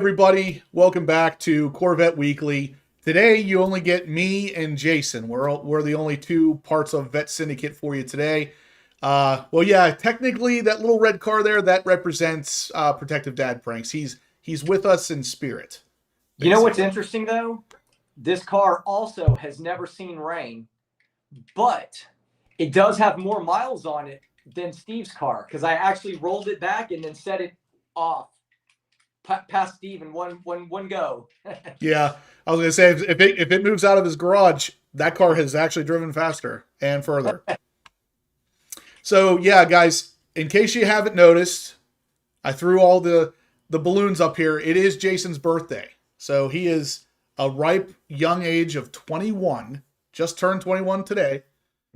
Everybody, welcome back to Corvette Weekly. Today, you only get me and Jason. We're the only two parts of Vet Syndicate for you today. Well, yeah, technically, that little red car there, that represents Protective Dad Pranks. He's with us in spirit. Basically. You know what's interesting, though? This car also has never seen rain, but it does have more miles on it than Steve's car, because I actually rolled it back and then set it off past Steve in one go. Yeah, I was gonna say if it moves out of his garage, that car has actually driven faster and further. So yeah, guys, in case you haven't noticed, I threw all the balloons up here. It is Jason's birthday, so he is a ripe young age of 21, just turned 21 today.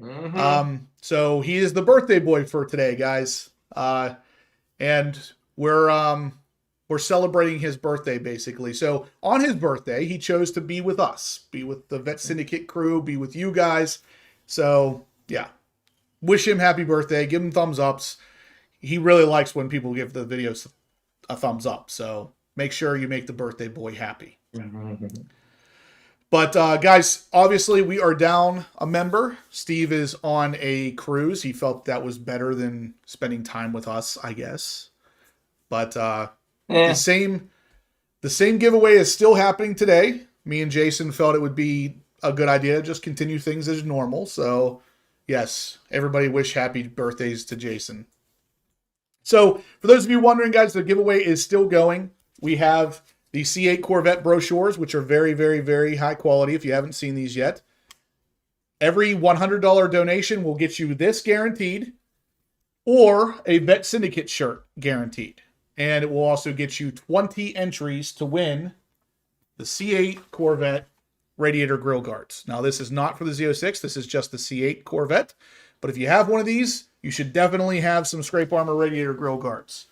Mm-hmm. So he is the birthday boy for today, guys, and we're celebrating his birthday, basically. So on his birthday, he chose to be with us, be with the Vet Syndicate crew, be with you guys. So, yeah. Wish him happy birthday. Give him thumbs ups. He really likes when people give the videos a thumbs up. So make sure you make the birthday boy happy. But, guys, obviously we are down a member. Steve is on a cruise. He felt that was better than spending time with us, I guess. But, the same giveaway is still happening today. Me and Jason felt it would be a good idea to just continue things as normal. So, yes, everybody wish happy birthdays to Jason. So, for those of you wondering, guys, the giveaway is still going. We have the C8 Corvette brochures, which are very, very, very high quality if you haven't seen these yet. Every $100 donation will get you this guaranteed, or a Vet Syndicate shirt guaranteed. And it will also get you 20 entries to win the C8 Corvette radiator grill guards. Now, this is not for the Z06. This is just the C8 Corvette. But if you have one of these, you should definitely have some scrape armor radiator grill guards.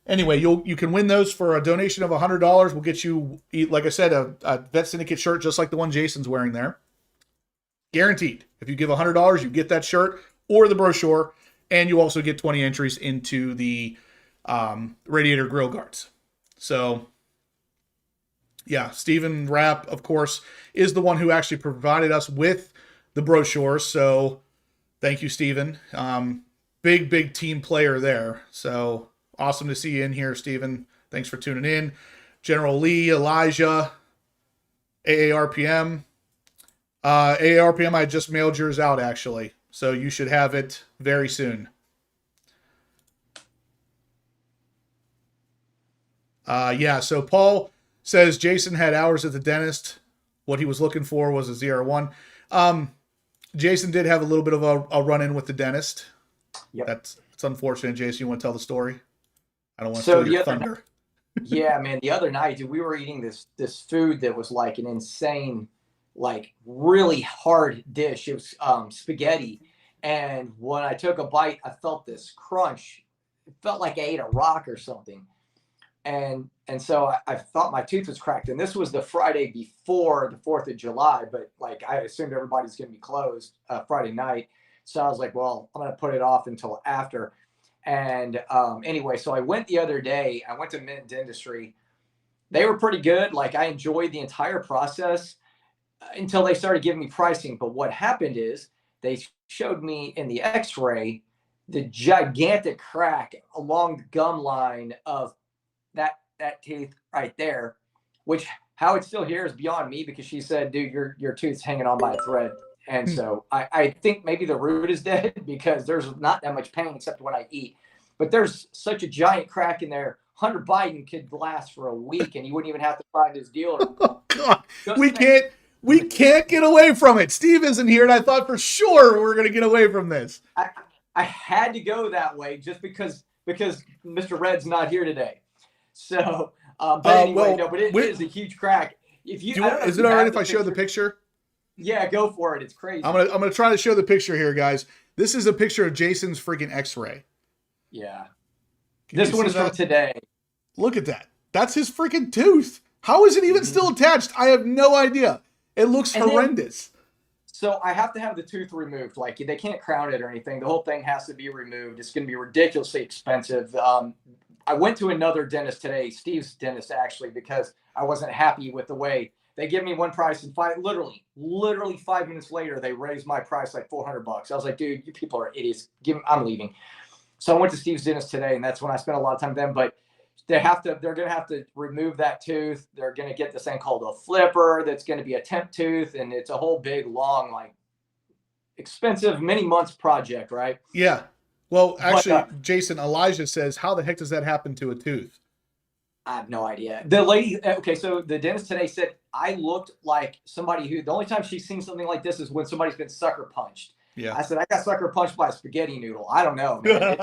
Anyway, you can win those for a donation of $100. We'll get you, like I said, a Vet Syndicate shirt just like the one Jason's wearing there. Guaranteed. If you give $100, you get that shirt or the brochure. And you also get 20 entries into the radiator grill guards. So, yeah, Stephen Rapp, of course, is the one who actually provided us with the brochure. So, thank you, Stephen. Big team player there. So, awesome to see you in here, Stephen. Thanks for tuning in. General Lee, Elijah, AARPM. AARPM, I just mailed yours out, actually. So, you should have it very soon. Yeah, so Paul says Jason had hours at the dentist. What he was looking for was a ZR1. Jason did have a little bit of a run-in with the dentist. Yep. It's unfortunate, Jason. You want to tell the story? I don't want to steal your thunder. Yeah, man. The other night, dude, we were eating this food that was like an insane, like really hard dish. It was spaghetti. And when I took a bite, I felt this crunch. It felt like I ate a rock or something. And so I thought my tooth was cracked. And this was the Friday before the 4th of July. But, like, I assumed everybody's going to be closed Friday night. So I was like, well, I'm going to put it off until after. And anyway, so I went the other day. I went to Mint Dentistry. They were pretty good. Like, I enjoyed the entire process until they started giving me pricing. But what happened is they showed me in the x-ray the gigantic crack along the gum line of that teeth right there, which how it's still here is beyond me, because she said, dude, your tooth's hanging on by a thread. And so I think maybe the root is dead, because there's not that much pain except when I eat. But there's such a giant crack in there. Hunter Biden could last for a week and you wouldn't even have to find his dealer. Oh, God. We can't get away from it. Steve isn't here, and I thought for sure we're going to get away from this. I had to go that way just because Mr. Red's not here today. So, but anyway, no, but it is a huge crack. If you, is it all right if I show the picture? Yeah, go for it. It's crazy. I'm gonna try to show the picture here, guys. This is a picture of Jason's freaking X-ray. Yeah. This one is from today. Look at that. That's his freaking tooth. How is it even still attached? I have no idea. It looks horrendous. So I have to have the tooth removed. Like, they can't crown it or anything. The whole thing has to be removed. It's going to be ridiculously expensive. I went to another dentist today, Steve's dentist, actually, because I wasn't happy with the way they give me one price and literally 5 minutes later, they raised my price like $400. I was like, dude, you people are idiots. I'm leaving. So I went to Steve's dentist today, and that's when I spent a lot of time with them. But they're going to have to remove that tooth. They're going to get this thing called a flipper. That's going to be a temp tooth. And it's a whole big, long, like expensive, many months project, right? Yeah. Well, actually, Jason, Elijah says, how the heck does that happen to a tooth? I have no idea. The lady, okay, so the dentist today said I looked like somebody who, the only time she's seen something like this is when somebody's been sucker punched. Yeah. I said, I got sucker punched by a spaghetti noodle. I don't know, man.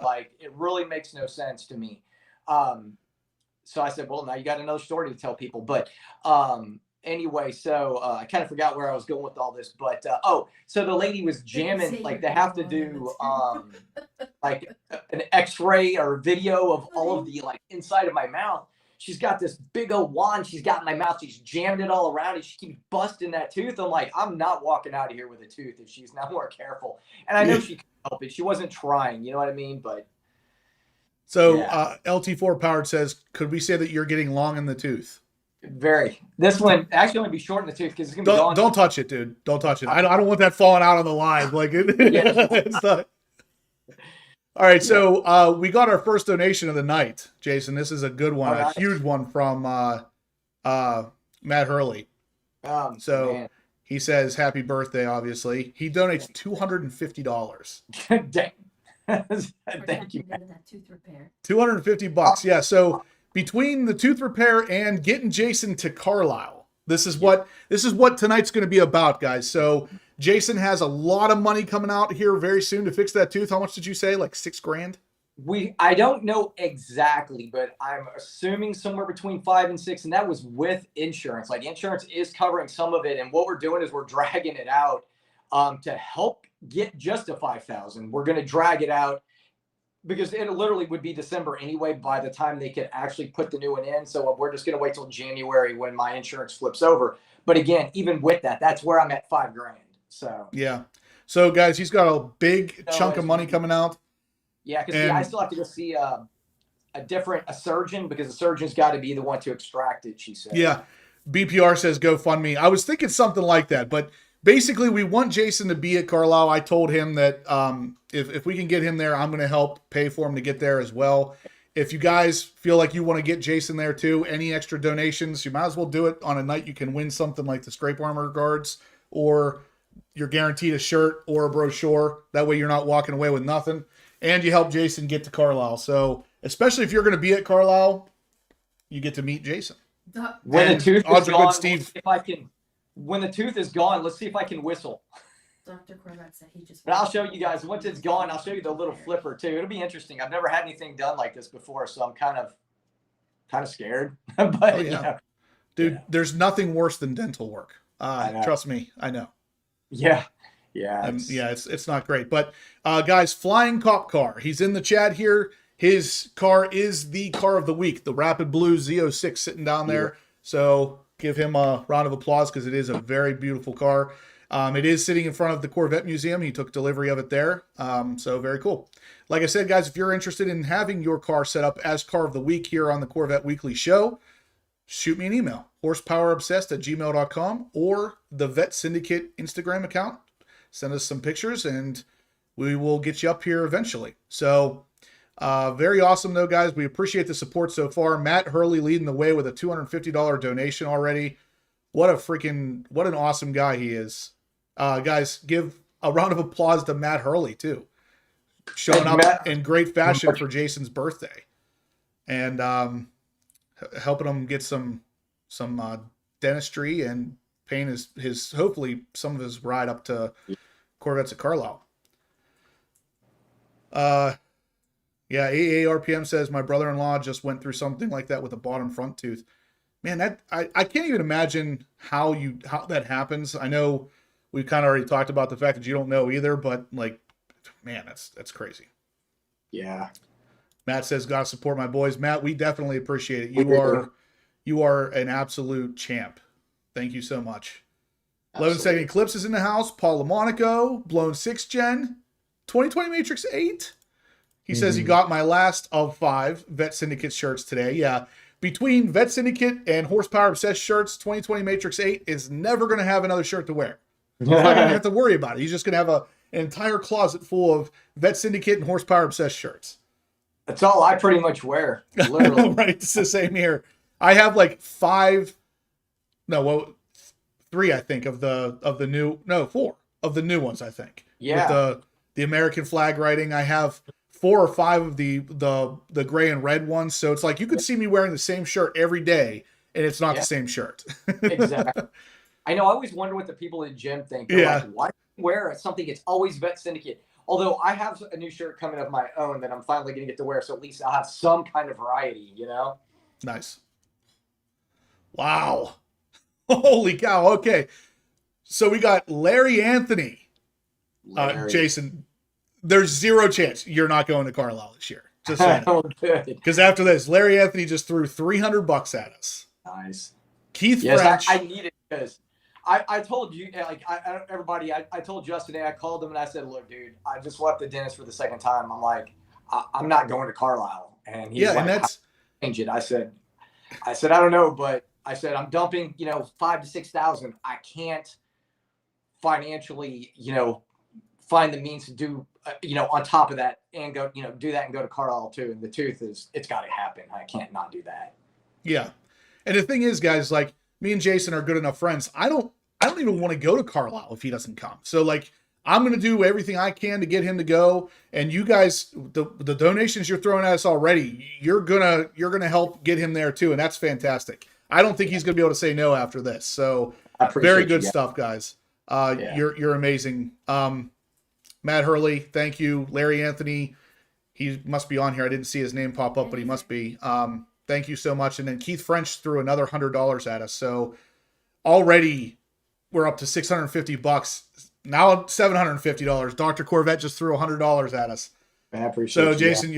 Like, it really makes no sense to me. So I said, well, now you got another story to tell people. But anyway, so I kind of forgot where I was going with all this. But, so the lady was jamming, like they have to do like an x-ray or video of all of the like inside of my mouth. She's got this big old wand she's got in my mouth. She's jammed it all around and she keeps busting that tooth. I'm like, I'm not walking out of here with a tooth if she's not more careful. And I know she could help it. She wasn't trying, you know what I mean? But so LT4 Powered says, could we say that you're getting long in the tooth? Very. This one actually only be short in the tooth because it's gonna be gone. Don't touch it, dude. Don't touch it. I don't want that falling out on the line. Like it's not. All right, so we got our first donation of the night, Jason. This is a good one, a huge one from Matt Hurley. Man. He says, happy birthday, obviously. He donates $250. Dang. Thank you. $250, yeah. So between the tooth repair and getting Jason to Carlisle, this is what tonight's going to be about, guys. So Jason has a lot of money coming out here very soon to fix that tooth. How much did you say? Like $6,000? I don't know exactly, but I'm assuming somewhere between 5 and 6, and that was with insurance. Like insurance is covering some of it, and what we're doing is we're dragging it out to help get just to 5,000. We're going to drag it out because it literally would be December anyway by the time they could actually put the new one in. So we're just going to wait till January when my insurance flips over. But again, even with that, that's where I'm at $5,000. So yeah. So guys, he's got a big chunk of money coming out. Yeah, because I still have to go see a surgeon because the surgeon's got to be the one to extract it, she said. Yeah. BPR says GoFundMe. I was thinking something like that, but basically we want Jason to be at Carlisle. I told him that if we can get him there, I'm going to help pay for him to get there as well. If you guys feel like you want to get Jason there too, any extra donations, you might as well do it on a night you can win something like the Scrape Armor guards, or you're guaranteed a shirt or a brochure. That way you're not walking away with nothing. And you help Jason get to Carlisle. So especially if you're going to be at Carlisle, you get to meet Jason. When the tooth is gone, when the tooth is gone, let's see if I can whistle. Dr. Corvette said he just. But I'll show you guys once it's gone. I'll show you the little flipper too. It'll be interesting. I've never had anything done like this before, so I'm kind of scared. But dude, there's nothing worse than dental work. Trust me, I know. Yeah. It's not great. But guys, Flying Cop Car. He's in the chat here. His car is the car of the week, the Rapid Blue Z06 sitting down there. So give him a round of applause because it is a very beautiful car. It is sitting in front of the Corvette Museum. He took delivery of it there. So very cool. Like I said, guys, if you're interested in having your car set up as car of the week here on the Corvette Weekly show, shoot me an email, horsepowerobsessed@gmail.com, or the Vet Syndicate Instagram account. Send us some pictures and we will get you up here eventually. So very awesome though, guys. We appreciate the support so far. Matt Hurley leading the way with a $250 donation already. What an awesome guy he is. Guys, give a round of applause to Matt Hurley too. Showing up in great fashion for Jason's birthday. And helping him get some dentistry and paying his hopefully some of his ride up to Corvettes at Carlisle. AARPM says my brother-in-law just went through something like that with a bottom front tooth. Man, that I can't even imagine how that happens. I know we've kind of already talked about the fact that you don't know either, but like, man, that's crazy. Yeah. Matt says, gotta support my boys. Matt, we definitely appreciate it. You are an absolute champ. Thank you so much. 11-second Eclipse is in the house. Paul LaMonaco, Blown 6th Gen, 2020 Matrix 8. He says he got my last of 5 Vet Syndicate shirts today. Yeah. Between Vet Syndicate and Horsepower Obsessed shirts, 2020 Matrix 8 is never going to have another shirt to wear. He's not going to have to worry about it. He's just going to have an entire closet full of Vet Syndicate and Horsepower Obsessed shirts. That's all I pretty much wear, literally. Right, it's the same here. I have like 3, I think, of the new, no, 4 of the new ones, I think. Yeah. With the American flag writing. I have 4 or 5 of the gray and red ones. So it's like you could see me wearing the same shirt every day, and it's not the same shirt. Exactly. I know. I always wonder what the people at the gym think. They're like, why do you wear something that's always Vet Syndicate? Although I have a new shirt coming of my own that I'm finally going to get to wear, so at least I'll have some kind of variety, you know? Nice. Wow. Holy cow. Okay. So we got Larry Anthony. Jason, there's 0 chance you're not going to Carlisle this year. Just saying. Good. Because after this, Larry Anthony just threw $300 at us. Nice. Keith French. I need it because I told you, like, everybody, I told Justin, I called him and I said, look, dude, I just left the dentist for the 2nd time. I'm like, I'm not going to Carlisle. And he's like, and that's change it. I said, I don't know, but I said, I'm dumping, $5,000 to $6,000. I can't financially, find the means to do, on top of that and go, do that and go to Carlisle too. And the tooth it's got to happen. I can't not do that. Yeah. And the thing is, guys, like, me and Jason are good enough friends. I don't even want to go to Carlisle if he doesn't come. So like, I'm going to do everything I can to get him to go. And you guys, the donations you're throwing at us already, you're going to help get him there too. And that's fantastic. I don't think he's going to be able to say no after this. So very good stuff, guys. You're amazing. Matt Hurley, thank you. Larry Anthony, he must be on here. I didn't see his name pop up, but he must be. Thank you so much. And then Keith French threw another $100 at us. So already we're up to $650. Now $750. Dr. Corvette just threw $100 at us. I appreciate So Jason,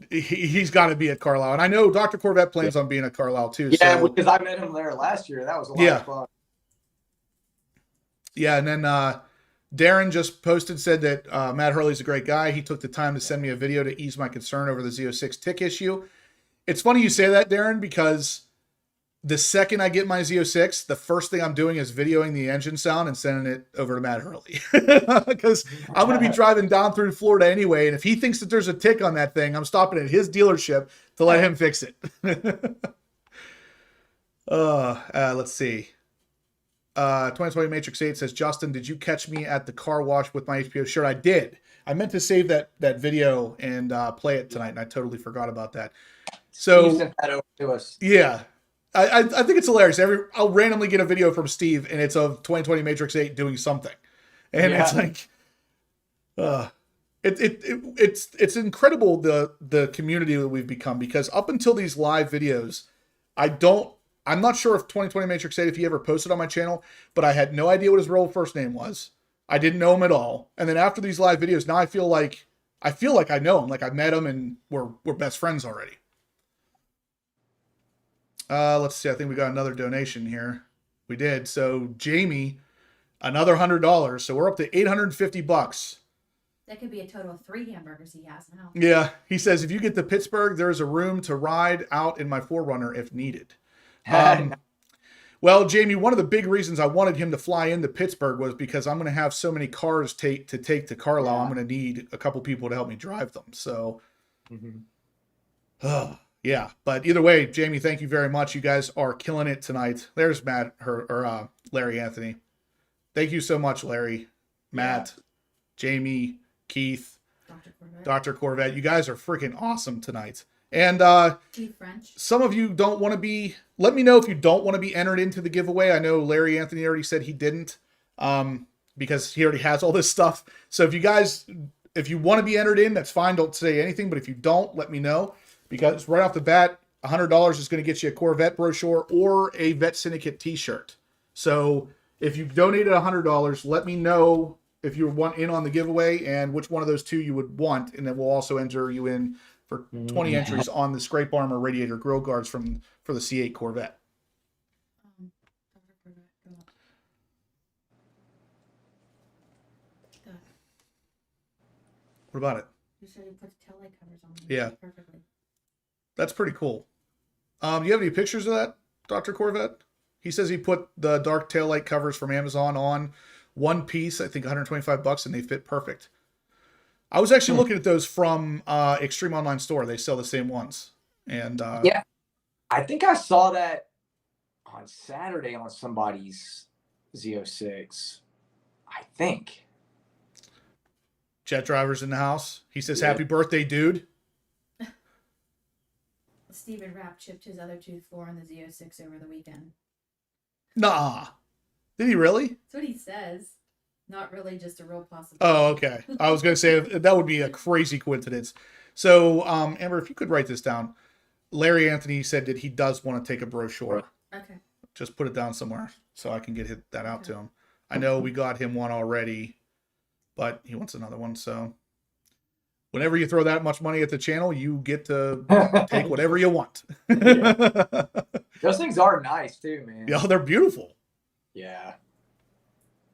he's got to be at Carlisle. And I know Dr. Corvette plans on being at Carlisle too. Yeah, so, because I met him there last year. That was a lot of fun. Yeah, and then Darren just posted, said that Matt Hurley's a great guy. He took the time to send me a video to ease my concern over the Z06 tick issue. It's funny you say that, Darren, because the second I get my Z06, the first thing I'm doing is videoing the engine sound and sending it over to Matt Hurley. Because I'm going to be driving down through Florida anyway, and if he thinks that there's a tick on that thing, I'm stopping at his dealership to let him fix it. Let's see. 2020 Matrix 8 says, Justin, did you catch me at the car wash with my HBO shirt? I did. I meant to save that video and play it tonight, and I totally forgot about that. So you sent that over to us. Yeah. I think it's hilarious. I'll randomly get a video from Steve, and it's of 2020 Matrix 8 doing something. And it's like, it's incredible the community that we've become, because up until these live videos, I'm not sure if 2020 Matrix 8, if he ever posted on my channel, but I had no idea what his real first name was. I didn't know him at all. And then after these live videos, now I feel like I know him. Like I've met him and we're best friends already. Let's see. I think we got another donation here. We did. So Jamie, another $100. So we're up to $850. That could be a total of 3 hamburgers he has now. Yeah. He says, if you get to Pittsburgh, there is a room to ride out in my 4Runner if needed. Well, Jamie, one of the big reasons I wanted him to fly into Pittsburgh was because I'm going to have so many cars to take to Carlisle. Yeah. I'm going to need a couple people to help me drive them. So, yeah. But either way, Jamie, thank you very much. You guys are killing it tonight. There's Larry Anthony. Thank you so much, Larry, Matt, Jamie, Keith, Dr. Corvette. You guys are freaking awesome tonight. And some of you don't want to be, let me know if you don't want to be entered into the giveaway. I know Larry Anthony already said he didn't, because he already has all this stuff. So if you want to be entered in, that's fine. Don't say anything. But if you don't, let me know, because right off the bat, $100 is going to get you a Corvette brochure or a Vet Syndicate t-shirt. So if you donated $100, let me know if you want in on the giveaway and which one of those two you would want. And then we'll also enter you in for 20 entries on the scrape armor radiator grill guards for the C8 Corvette. What about it? You said you put the tail light covers on. Yeah. Perfectly. That's pretty cool. Do you have any pictures of that, Dr. Corvette? He says he put the dark taillight covers from Amazon on one piece, I think $125, and they fit perfect. I was actually looking at those from Extreme Online Store. They sell the same ones. And yeah, I think I saw that on Saturday on somebody's Z06. I think. Jet Driver's in the house. He says, happy birthday, dude. Steven Rapp chipped his other tooth for on the Z06 over the weekend. Nah. Did he really? That's what he says. Not really, just a real possibility. Oh, okay. I was going to say that would be a crazy coincidence. So, Amber, if you could write this down. Larry Anthony said that he does want to take a brochure. Okay. Just put it down somewhere so I can get that out to him. I know we got him one already, but he wants another one. So whenever you throw that much money at the channel, you get to take whatever you want. Those things are nice too, man. Yeah, they're beautiful. Yeah.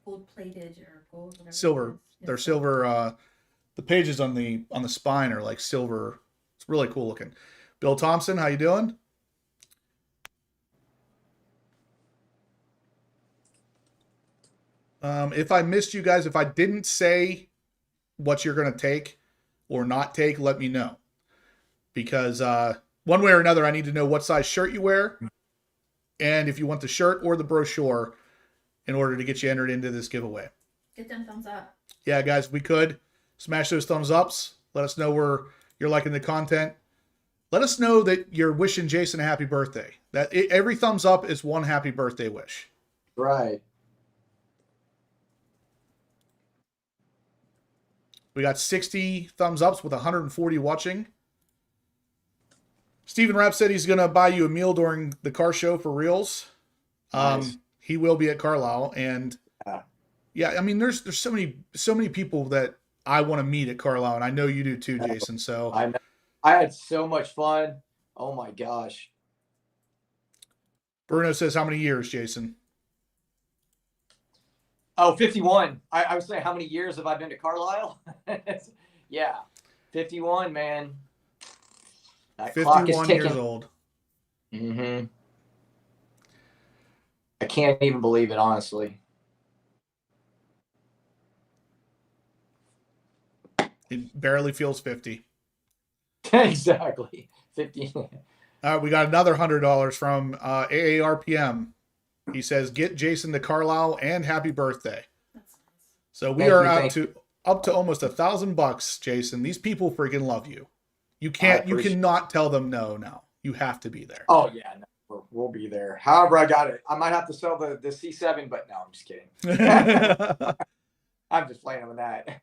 Gold plated or gold, whatever. Silver. They're silver. The pages on the spine are like silver. It's really cool looking. Bill Thompson, how you doing? If I missed you guys, if I didn't say what you're going to take or not take, let me know. Because one way or another, I need to know what size shirt you wear. And if you want the shirt or the brochure in order to get you entered into this giveaway. Get them thumbs up. Yeah, guys, we could. Smash those thumbs ups. Let us know where you're liking the content. Let us know that you're wishing Jason a happy birthday. Every thumbs up is one happy birthday wish. Right. We got 60 thumbs ups with 140 watching. Steven Rapp said he's going to buy you a meal during the car show for reals. Nice. He will be at Carlisle. And yeah, I mean, there's so many people that I want to meet at Carlisle. And I know you do too, Jason. So I know. I had so much fun. Oh my gosh. Bruno says, how many years, Jason? Oh, 51. I was saying, how many years have I been to Carlisle? Yeah. 51, man. That 51 years old. Mm-hmm. I can't even believe it, honestly. It barely feels 50. Exactly. 50. We got another $100 from AARPM. He says, get Jason to Carlisle and happy birthday. That's nice. So we are up to almost $1,000, Jason. These people freaking love you. You cannot tell them no now. You have to be there. Oh yeah, no, we'll be there. However, I got it. I might have to sell the C7, but no, I'm just kidding. I'm just playing with that.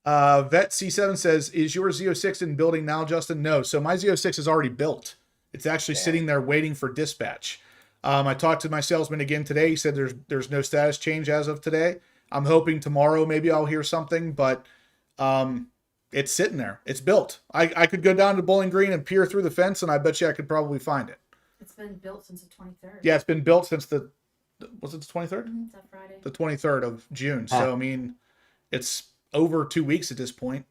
Vet C7 says, is your Z06 in building now, Justin? No. So my Z06 is already built. It's actually sitting there waiting for dispatch. I talked to my salesman again today. He said there's no status change as of today. I'm hoping tomorrow maybe I'll hear something, but it's sitting there. It's built. I could go down to Bowling Green and peer through the fence, and I bet you I could probably find it. It's been built since the 23rd. Yeah, it's been built since was it the 23rd? Mm-hmm, it's that Friday. The 23rd of June. So, I mean, it's over 2 weeks at this point.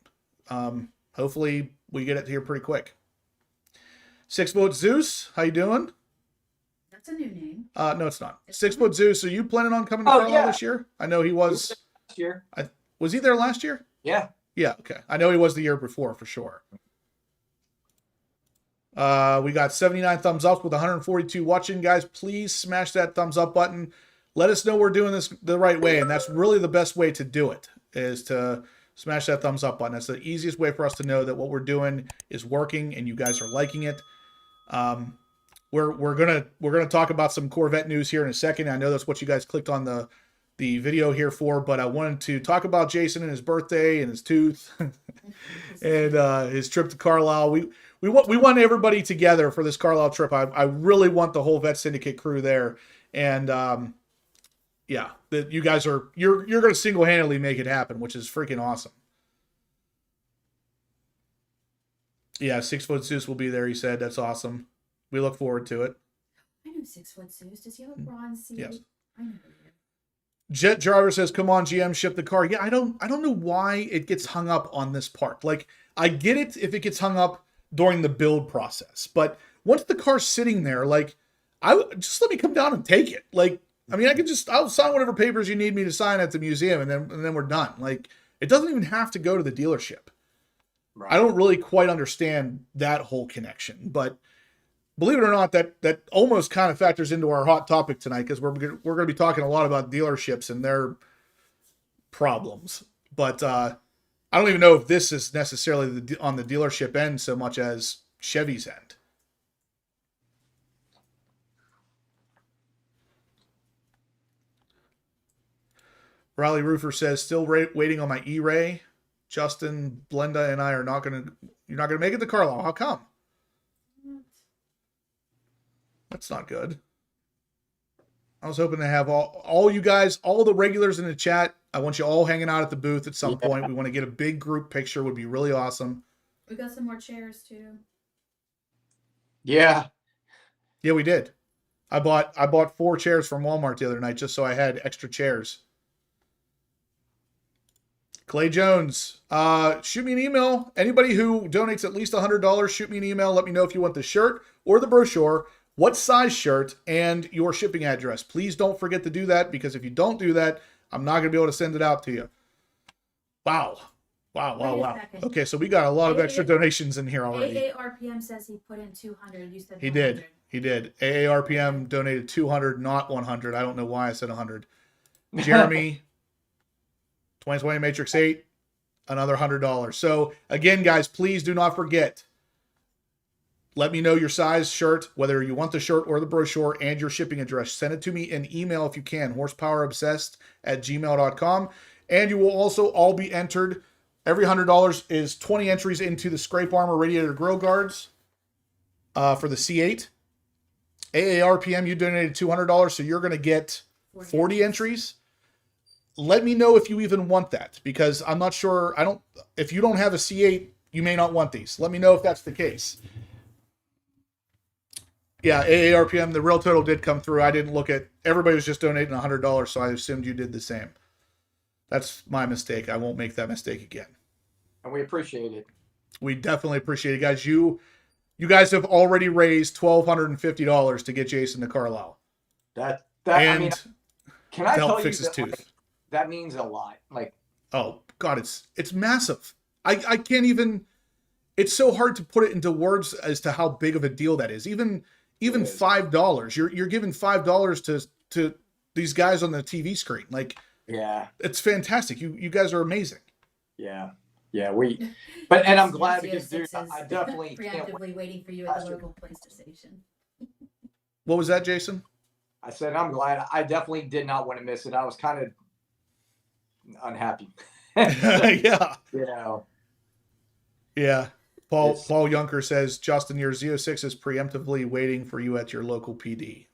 Hopefully we get it here pretty quick. 6 Foot Zeus, how you doing? That's a new name. No, it's not. 6 Foot Zeus. Are you planning on coming to Carlisle this year? I know he was Last year. Was he there last year? Yeah. Yeah. Okay. I know he was the year before for sure. We got 79 thumbs up with 142 watching. Guys, please smash that thumbs up button. Let us know we're doing this the right way, and that's really the best way to do it, is to smash that thumbs up button. That's the easiest way for us to know that what we're doing is working and you guys are liking it. We're gonna talk about some Corvette news here in a second. I know that's what you guys clicked on the video here for, but I wanted to talk about Jason and his birthday and his tooth and his trip to Carlisle. We want everybody together for this Carlisle trip. I really want the whole Vet Syndicate crew there, and yeah, that you guys you're going to single-handedly make it happen, which is freaking awesome. Yeah, 6 Foot Zeus will be there. He said that's awesome. We look forward to it. I know 6 Foot Zeus. Does he have a bronze C8? Yes. I know. Jet Driver says, "Come on, GM, ship the car." Yeah, I don't know why it gets hung up on this part. Like, I get it if it gets hung up during the build process, but once the car's sitting there, like, just let me come down and take it. Like, I mean, I'll sign whatever papers you need me to sign at the museum, and then we're done. Like, it doesn't even have to go to the dealership. Right. I don't really quite understand that whole connection, but believe it or not, that almost kind of factors into our hot topic tonight, because we're going to be talking a lot about dealerships and their problems. But I don't even know if this is necessarily on the dealership end so much as Chevy's end. Riley Roofer says, "Still waiting on my ERAY. Justin, Blenda, and I are not going to. You're not going to make it to Carlisle. How come?" That's not good. I was hoping to have all you guys, all the regulars in the chat. I want you all hanging out at the booth at some point. We want to get a big group picture. Would be really awesome. We got some more chairs too. Yeah. Yeah, we did. I bought 4 chairs from Walmart the other night just so I had extra chairs. Clay Jones, shoot me an email. Anybody who donates at least $100, shoot me an email. Let me know if you want the shirt or the brochure, what size shirt, and your shipping address. Please don't forget to do that, because if you don't do that, I'm not going to be able to send it out to you. Wow. Okay, so we got a lot of extra donations in here already. AARPM says he put in 200. You said he did. He did. AARPM donated 200, not 100. I don't know why I said 100. Jeremy, 2020 Matrix 8, another $100. So again, guys, please do not forget. Let me know your size shirt, whether you want the shirt or the brochure, and your shipping address. Send it to me in email if you can, horsepowerobsessed@gmail.com. And you will also all be entered. Every $100 is 20 entries into the Scrape Armor Radiator Grill Guards for the C8. AARPM, you donated $200, so you're going to get 40 entries. Let me know if you even want that, because I'm not sure. If you don't have a C8, you may not want these. Let me know if that's the case. Yeah, AARPM, the real total did come through. I didn't look at, everybody was just donating $100, so I assumed you did the same. That's my mistake. I won't make that mistake again. And we appreciate it. We definitely appreciate it, guys. You guys have already raised $1,250 to get Jason to Carlisle. I mean, can I tell you fix his tooth? Like, that means a lot. Like, oh God, it's massive. I can't even. It's so hard to put it into words as to how big of a deal that is. Even $5. You're giving $5 to these guys on the TV screen. Like, yeah, it's fantastic. You guys are amazing. Yeah. And I'm glad, because dude, I definitely preemptively waiting for you at the local police station. What was that, Jason? I said I'm glad. I definitely did not want to miss it. I was kind of unhappy. Yeah. You know. Yeah. Paul Yunker says, "Justin, your Z06 is preemptively waiting for you at your local PD."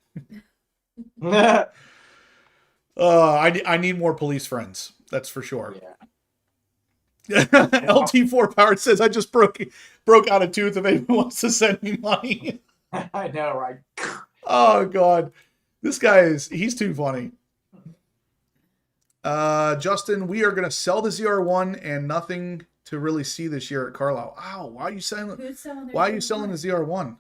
I need more police friends. That's for sure. Yeah. LT4 Powered says, "I just broke out a tooth. If anyone wants to send me money." I know, right? Oh God, this guy he's too funny. Justin, we are gonna sell the ZR1 and nothing to really see this year at Carlisle. Ow, why are you selling the ZR1?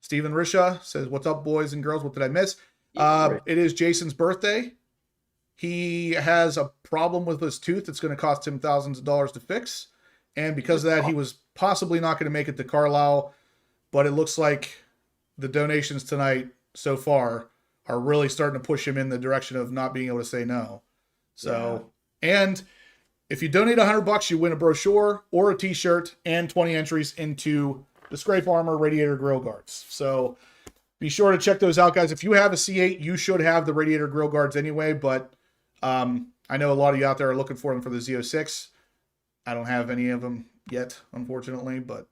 Stephen Risha says, "What's up, boys and girls? What did I miss?" It is Jason's birthday. He has a problem with his tooth that's going to cost him thousands of dollars to fix. And because of that, he was possibly not going to make it to Carlisle. But it looks like the donations tonight so far are really starting to push him in the direction of not being able to say no. So, And if you donate $100, you win a brochure or a t-shirt and 20 entries into the Scrape Armor Radiator Grill Guards. So be sure to check those out, guys. If you have a C8, you should have the Radiator Grill Guards anyway, but I know a lot of you out there are looking for them for the Z06. I don't have any of them yet, unfortunately, but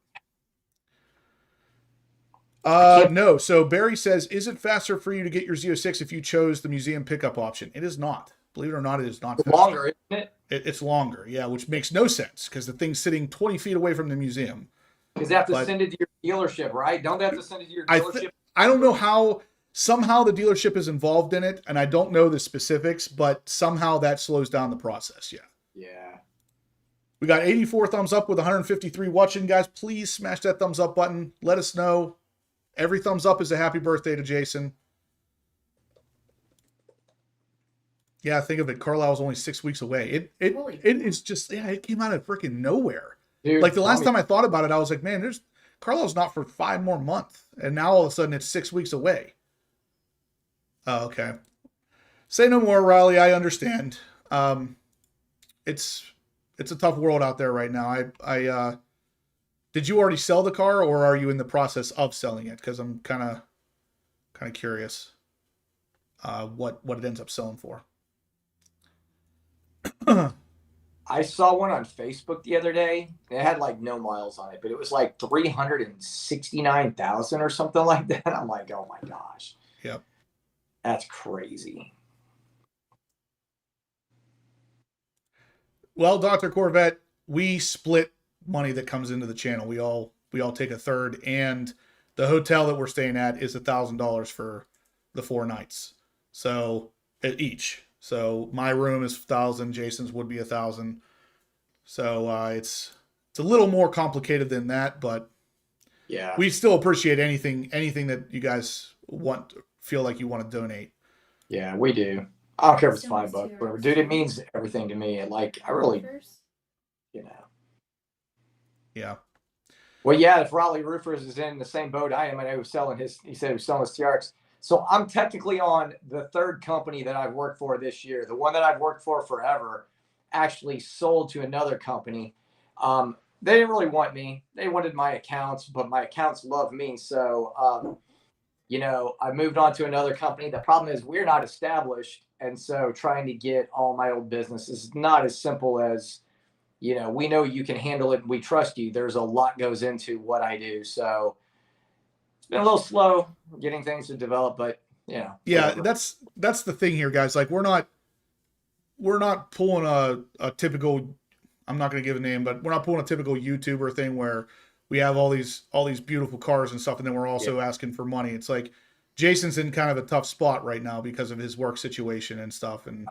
no. So Barry says, "Is it faster for you to get your Z06 if you chose the museum pickup option?" It is not. Believe it or not, it is not. It's longer, isn't it? It's longer, yeah, which makes no sense because the thing's sitting 20 feet away from the museum. Because they have to send it to your dealership, right? Don't they have to send it to your dealership? I don't know how. somehow the dealership is involved in it, and I don't know the specifics, but somehow that slows down the process. Yeah. Yeah. We got 84 thumbs up with 153 watching, guys. Please smash that thumbs up button. Let us know. Every thumbs up is a happy birthday to Jason. Yeah, think of it. Carlisle was only 6 weeks away. It is just, yeah, it came out of freaking nowhere. Dude, like the last time I thought about it, I was like, man, Carlisle's not for 5 more months. And now all of a sudden it's 6 weeks away. Oh, okay. Say no more, Riley. I understand. It's a tough world out there right now. Did you already sell the car, or are you in the process of selling it? Because I'm kind of curious what it ends up selling for. I saw one on Facebook the other day. It had like no miles on it, but it was like 369,000 or something like that. I'm like, oh my gosh. Yep. That's crazy. Well, Dr. Corvette, we split money that comes into the channel. We all take a third, and the hotel that we're staying at is $1,000 for the 4 nights. So each. So my room is 1,000. Jason's would be 1,000. So it's a little more complicated than that, but yeah, we still appreciate anything that you guys feel like you want to donate. Yeah, we do. I don't care if it's $5, whatever, dude. It means everything to me. Like I really, Yeah. Well, yeah. If Raleigh Roofers is in the same boat I am, I know he said he was selling his TRX. So I'm technically on the 3rd company that I've worked for this year. The one that I've worked for forever actually sold to another company. They didn't really want me. They wanted my accounts, but my accounts love me. So, I moved on to another company. The problem is we're not established. And so trying to get all my old business is not as simple as, we know you can handle it and we trust you. There's a lot goes into what I do. So it's been a little slow getting things to develop, but yeah, whatever. that's the thing here, guys. Like we're not pulling a typical, I'm not going to give a name, but we're not pulling a typical YouTuber thing where we have all these beautiful cars and stuff, and then we're also asking for money. It's like Jason's in kind of a tough spot right now because of his work situation and stuff. And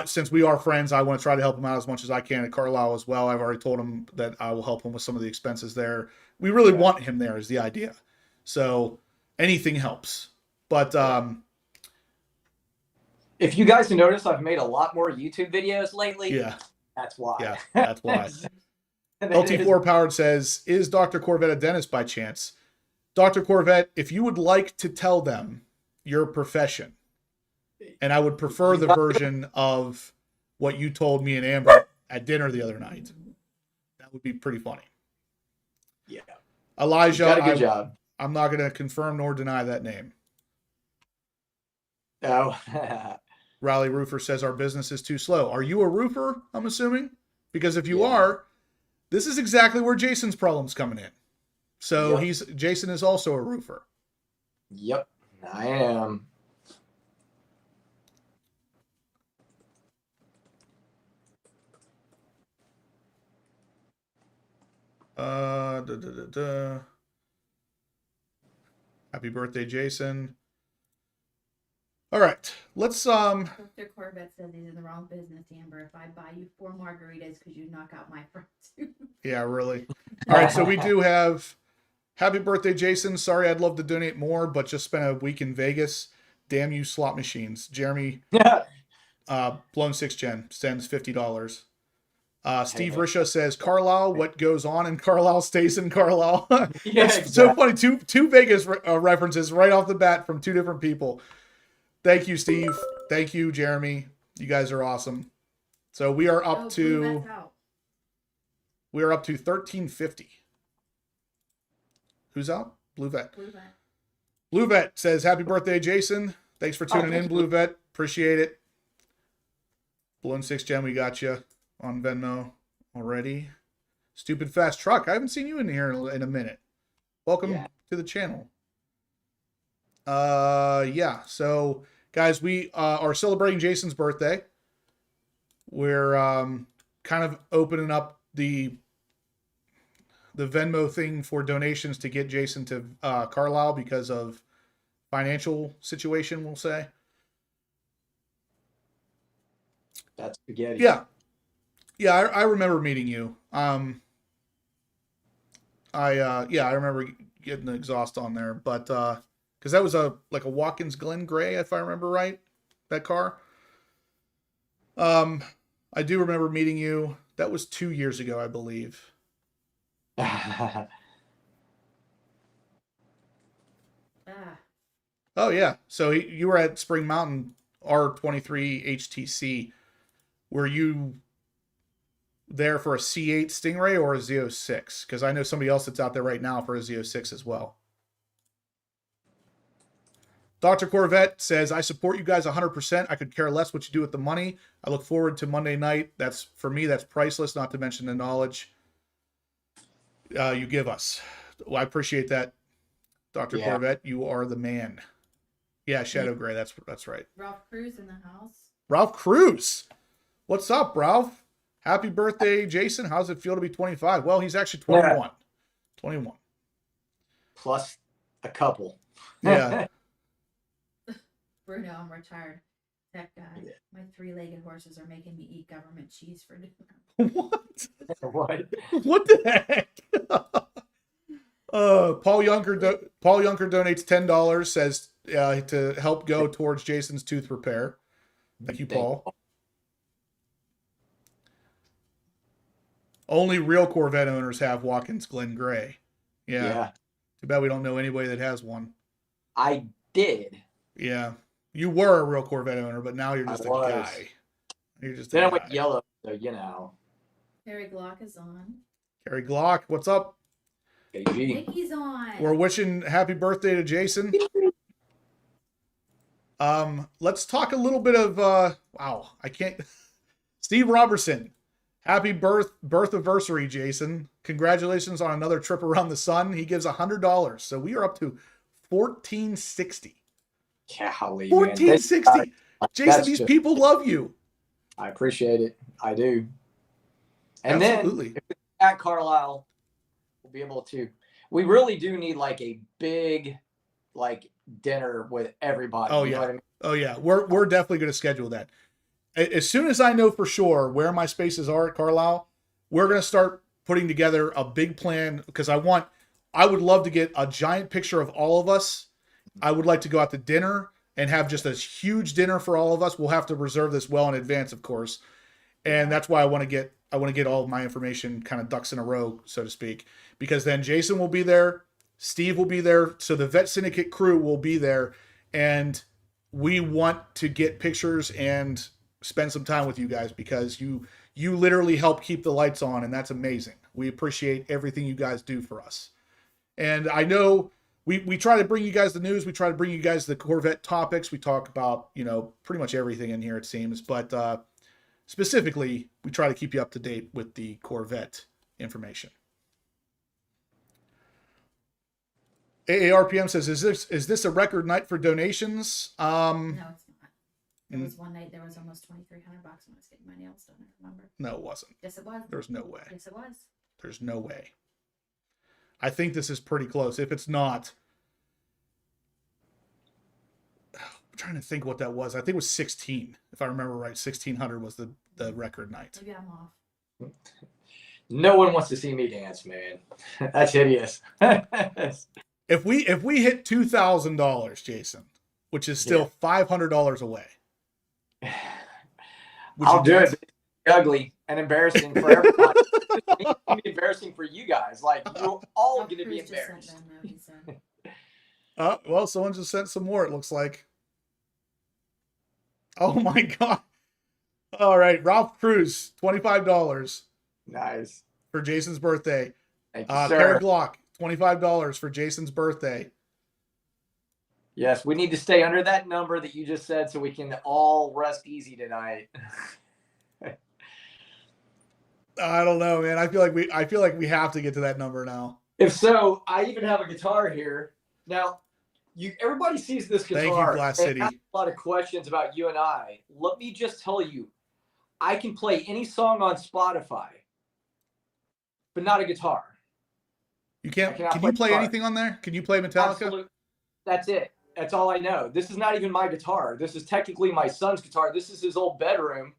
since we are friends, I want to try to help him out as much as I can at Carlisle as well. I've already told him that I will help him with some of the expenses there. We really want him there is the idea. So anything helps. But if you guys have noticed, I've made a lot more YouTube videos lately. Yeah. That's why. Yeah, that's why. LT4 Powered says, is Dr. Corvette a dentist by chance? Dr. Corvette, if you would like to tell them your profession, and I would prefer the version of what you told me and Amber at dinner the other night. That would be pretty funny. Yeah. Elijah, got a good job. I'm not going to confirm nor deny that name. Oh. Raleigh Roofer says our business is too slow. Are you a roofer, I'm assuming? Because if you are, this is exactly where Jason's problem's coming in. So Jason is also a roofer. Yep, I am. Happy birthday, Jason. All right, let's Dr. Corvette says he's in the wrong business, Amber. If I buy you 4 margaritas, could you knock out my front tooth? Yeah, really. All right, so we do have happy birthday, Jason. Sorry, I'd love to donate more, but just spent a week in Vegas. Damn you, slot machines. Jeremy, Blown 6 Gen sends $50. Steve Risha says, Carlisle, what goes on in Carlisle stays in Carlisle. It's so funny. Two Vegas references right off the bat from 2 different people. Thank you, Steve. Thank you, Jeremy. You guys are awesome. So we are up to 1350. Who's out? Blue Vet. Blue Vet says, happy birthday, Jason. Thanks for tuning in, Blue Vet. Appreciate it. Blown 6 Gen, we got you on Venmo already. Stupid Fast Truck. I haven't seen you in here in a minute. Welcome to the channel. So guys, we are celebrating Jason's birthday. We're kind of opening up the Venmo thing for donations to get Jason to Carlisle because of financial situation, we'll say. That's spaghetti. Yeah. Yeah, I remember meeting you. I remember getting the exhaust on there, but because that was a Watkins Glen Gray, if I remember right, that car. I do remember meeting you. That was 2 years ago, I believe. Oh yeah, so you were at Spring Mountain R23 HTC. Were you there for a C8 Stingray or a Z06? Because I know somebody else that's out there right now for a Z06 as well. Dr. Corvette says, I support you guys 100%. I could care less what you do with the money. I look forward to Monday night. That's, for me, that's priceless, not to mention the knowledge you give us. Well, I appreciate that, Dr. Corvette. You are the man. Yeah, Shadow Gray. That's right. Ralph Cruz in the house. Ralph Cruz. What's up, Ralph? Happy birthday, Jason. How's it feel to be 25? Well, he's actually 21. Yeah. 21. Plus a couple. Yeah. Bruno, I'm retired. That guy. Yeah. My 3-legged horses are making me eat government cheese for dinner. What? What? What the heck? Paul Yunker donates $10, says to help go towards Jason's tooth repair. Thank you, Paul. Only real Corvette owners have Watkins Glen Gray. Yeah. Too bad we don't know anybody that has one. I did. Yeah. You were a real Corvette owner, but now you're just a guy. You're just then I went yellow, so you know. Harry Glock is on. Harry Glock, what's up? KG. Nikki's on. We're wishing happy birthday to Jason. Let's talk a little bit of wow, I can't. Steve Robertson. Happy birth-iversary, Jason. Congratulations on another trip around the sun. He gives $100. So we are up to $1,460. Golly, $1,460. Jason, these people love you. I appreciate it. I do. And absolutely. Then at Carlisle, we'll be able to. We really do need like a big, like dinner with everybody. Oh yeah. You know what I mean? Oh yeah. We're definitely going to schedule that. As soon as I know for sure where my spaces are at Carlisle, we're going to start putting together a big plan because I would love to get a giant picture of all of us. I would like to go out to dinner and have just a huge dinner for all of us. We'll have to reserve this well in advance, of course. And that's why I want to get all of my information kind of ducks in a row, so to speak, because then Jason will be there. Steve will be there. So the Vet Syndicate crew will be there. And we want to get pictures and spend some time with you guys because you literally help keep the lights on, and that's amazing. We appreciate everything you guys do for us. And I know we try to bring you guys the news. We try to bring you guys the Corvette topics. We talk about, pretty much everything in here, it seems. But specifically, we try to keep you up to date with the Corvette information. AARPM says, is this a record night for donations? No, it's not. There was one night there was almost $2,300 when I was getting my nails done. I remember. No, it wasn't. Yes, it was. There's no way. Yes, it was. There's no way. I think this is pretty close. If it's not, I'm trying to think what that was. I think it was 16, if I remember right. 1,600 was the record night. Maybe I'm off. No one wants to see me dance, man. That's hideous. If we hit $2,000, Jason, which is still $500 away. I'll do it. It's ugly and embarrassing for everybody. It's going to be embarrassing for you guys. Like, you're all going to be embarrassed. Well, someone just sent some more, it looks like. Oh, my God. All right. Ralph Cruz, $25. Nice. For Jason's birthday. Thank you, sir. Perry Glock, $25 for Jason's birthday. Yes, we need to stay under that number that you just said so we can all rest easy tonight. I don't know, man. I feel like we have to get to that number now. If so, I even have a guitar here. Now, everybody sees this guitar. Thank you, Glass City. And has a lot of questions about you and I. Let me just tell you, I can play any song on Spotify, but not a guitar. You can't. Can you play anything on there? Can you play Metallica? Absolutely. That's it. That's all I know. This is not even my guitar. This is technically my son's guitar. This is his old bedroom.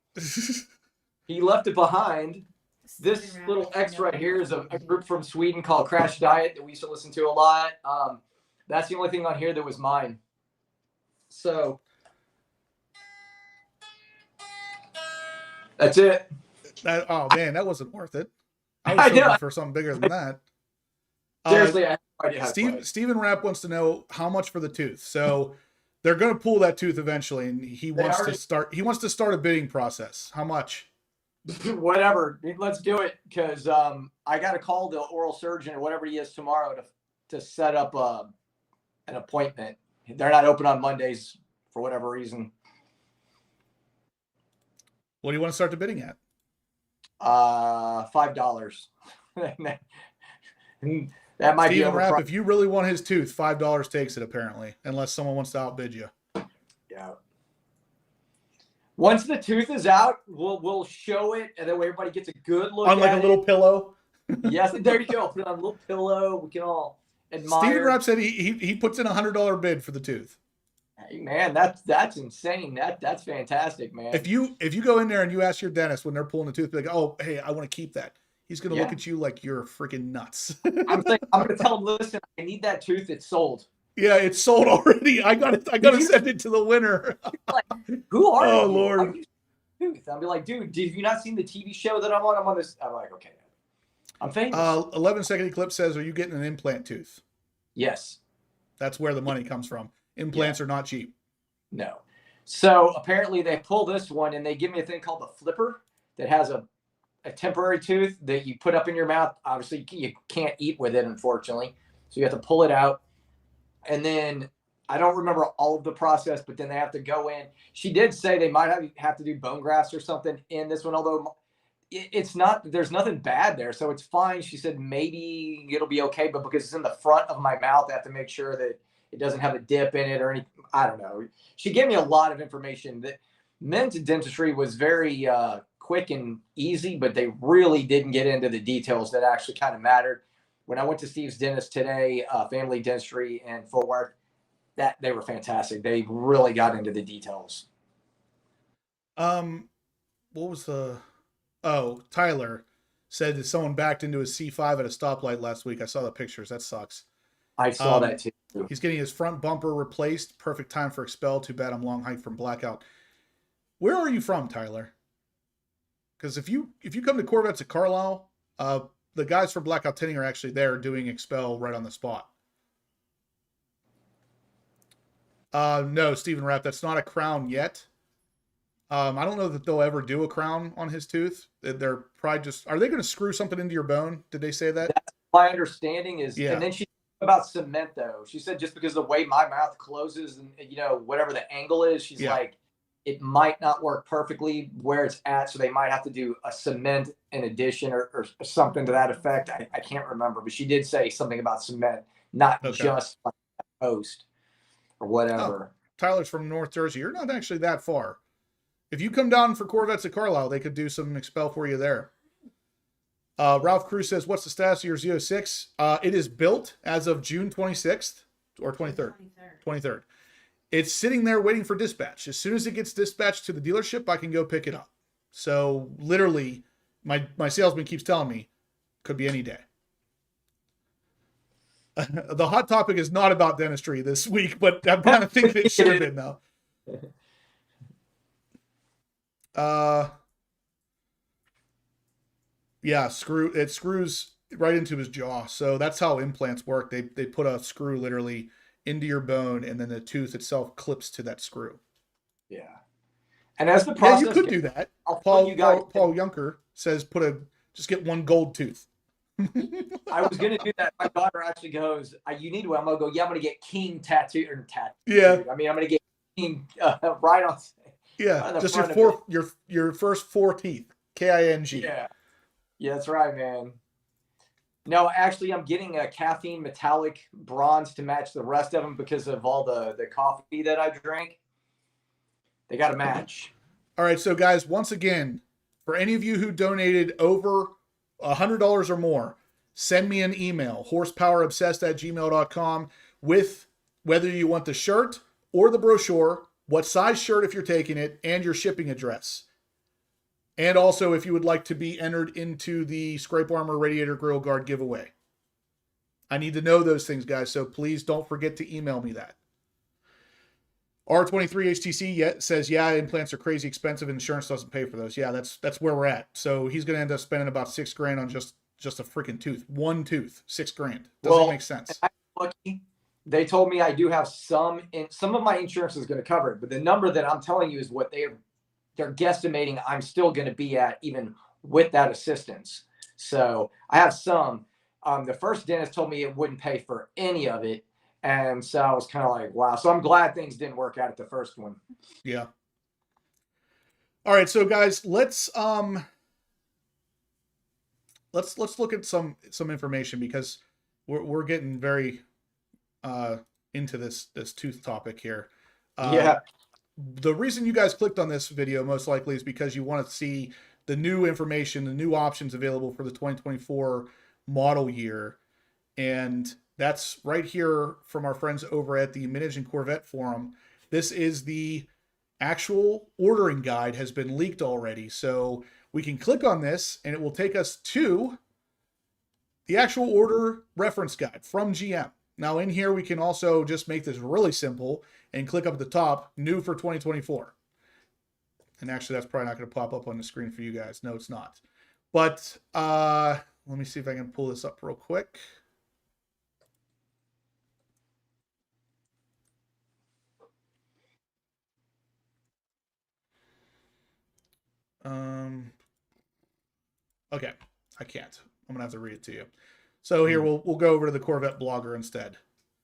He left it behind. This little X right here is a group from Sweden called Crash Diet that we used to listen to a lot. That's the only thing on here that was mine. So that's it. Oh man, that wasn't worth it. I was hoping for something bigger than that. Seriously, I have no idea how to play. Steven Rapp wants to know how much for the tooth. So they're going to pull that tooth eventually, and he wants to start. He wants to start a bidding process. How much? Whatever. Let's do it, because I got to call the oral surgeon or whatever he is tomorrow to set up an appointment. They're not open on Mondays for whatever reason. What do you want to start the bidding at? $5. That might Steven be Rapp, if you really want his tooth, $5 takes it, apparently, unless someone wants to outbid you. Yeah. Once the tooth is out, we'll show it, and then everybody gets a good look on like a little pillow. Yes, there you go. Put it on a little pillow. We can all admire. Steven Rapp said he puts in $100 bid for the tooth. Hey man, that's insane. That's fantastic, man. If you go in there and you ask your dentist when they're pulling the tooth, be like, oh, hey, I want to keep that. He's gonna look at you like you're freaking nuts. I'm gonna tell him, listen, I need that tooth. It's sold. Yeah, it's sold already. I gotta send it to the winner. Like, who are you? Oh Lord. Tooth. I'll be like, dude, have you not seen the TV show that I'm on? I'm on this. I'm like, okay, I'm famous. 11-second clip says, are you getting an implant tooth? Yes. That's where the money comes from. Implants are not cheap. No. So apparently they pull this one and they give me a thing called the flipper that has a temporary tooth that you put up in your mouth. Obviously, you can't eat with it, unfortunately. So you have to pull it out. And then I don't remember all of the process, but then they have to go in. She did say they might have to do bone grafts or something in this one, although it's not, there's nothing bad there. So it's fine. She said maybe it'll be okay, but because it's in the front of my mouth, I have to make sure that it doesn't have a dip in it or anything. I don't know. She gave me a lot of information. That men's dentistry was very quick and easy, but they really didn't get into the details that actually kind of mattered. When I went to Steve's dentist today, family dentistry in Fort Worth, that they were fantastic. They really got into the details. What was Tyler said that someone backed into his C5 at a stoplight last week. I saw the pictures. That sucks. I saw that too. He's getting his front bumper replaced. Perfect time for expel. Too bad I'm long hike from blackout. Where are you from, Tyler? Because if you come to Corvettes at Carlisle, the guys for Blackout Tinting are actually there doing expel right on the spot. No, Steven Rapp, that's not a crown yet. I don't know that they'll ever do a crown on his tooth. They're probably just, are they going to screw something into your bone? Did they say that? That's my understanding is, yeah. And then she about cement though. She said just because the way my mouth closes and whatever the angle is, she's like, it might not work perfectly where it's at, so they might have to do a cement in addition or something to that effect. I can't remember, but she did say something about cement, not just like a post or whatever. Oh, Tyler's from North Jersey. You're not actually that far. If you come down for Corvettes at Carlisle, they could do some expel for you there. Ralph Cruz says, what's the status of your Z06? It is built as of June 26th or 23rd. 23rd. It's sitting there waiting for dispatch. As soon as it gets dispatched to the dealership, I can go pick it up. So literally, my salesman keeps telling me, could be any day. The hot topic is not about dentistry this week, but I'm kind of thinking it should have been now. Yeah, it screws right into his jaw. So that's how implants work. They put a screw literally into your bone, and then the tooth itself clips to that screw. Yeah. And as the process, you could do that. Paul Junker says just get one gold tooth. I was gonna do that. My daughter actually goes, "You need one." I'm gonna go. Yeah, I'm gonna get King tattoo or tattoo. Yeah. I mean, I'm gonna get King right on. Yeah, just your first 4 teeth. KING. Yeah. Yeah, that's right, man. No, actually, I'm getting a caffeine metallic bronze to match the rest of them because of all the coffee that I drank. They got to match. All right, so guys, once again, for any of you who donated over $100 or more, send me an email, horsepowerobsessed@gmail.com, with whether you want the shirt or the brochure, what size shirt if you're taking it, and your shipping address. And also if you would like to be entered into the Scrape Armor Radiator Grill Guard giveaway. I need to know those things, guys, so please don't forget to email me that. R23HTC says, yeah, implants are crazy expensive and insurance doesn't pay for those. Yeah, that's where we're at. So he's going to end up spending about $6,000 on just a freaking tooth. One tooth, $6,000. Doesn't make sense. I'm lucky. They told me I do have some of my insurance is going to cover it, but the number that I'm telling you is what they're guesstimating I'm still going to be at even with that assistance. So I have some. The first dentist told me it wouldn't pay for any of it. And so I was kind of like, wow. So I'm glad things didn't work out at the first one. Yeah. All right. So guys, let's look at some information because we're getting very into this tooth topic here. Yeah. The reason you guys clicked on this video most likely is because you want to see the new information, the new options available for the 2024 model year. And that's right here from our friends over at the Miniature Corvette forum. This is the actual ordering guide has been leaked already. So we can click on this and it will take us to the actual order reference guide from GM. Now in here, we can also just make this really simple and click up at the top, new for 2024. And actually, that's probably not going to pop up on the screen for you guys. No, it's not. But let me see if I can pull this up real quick. Okay, I can't. I'm gonna have to read it to you. So here we'll go over to the Corvette blogger instead.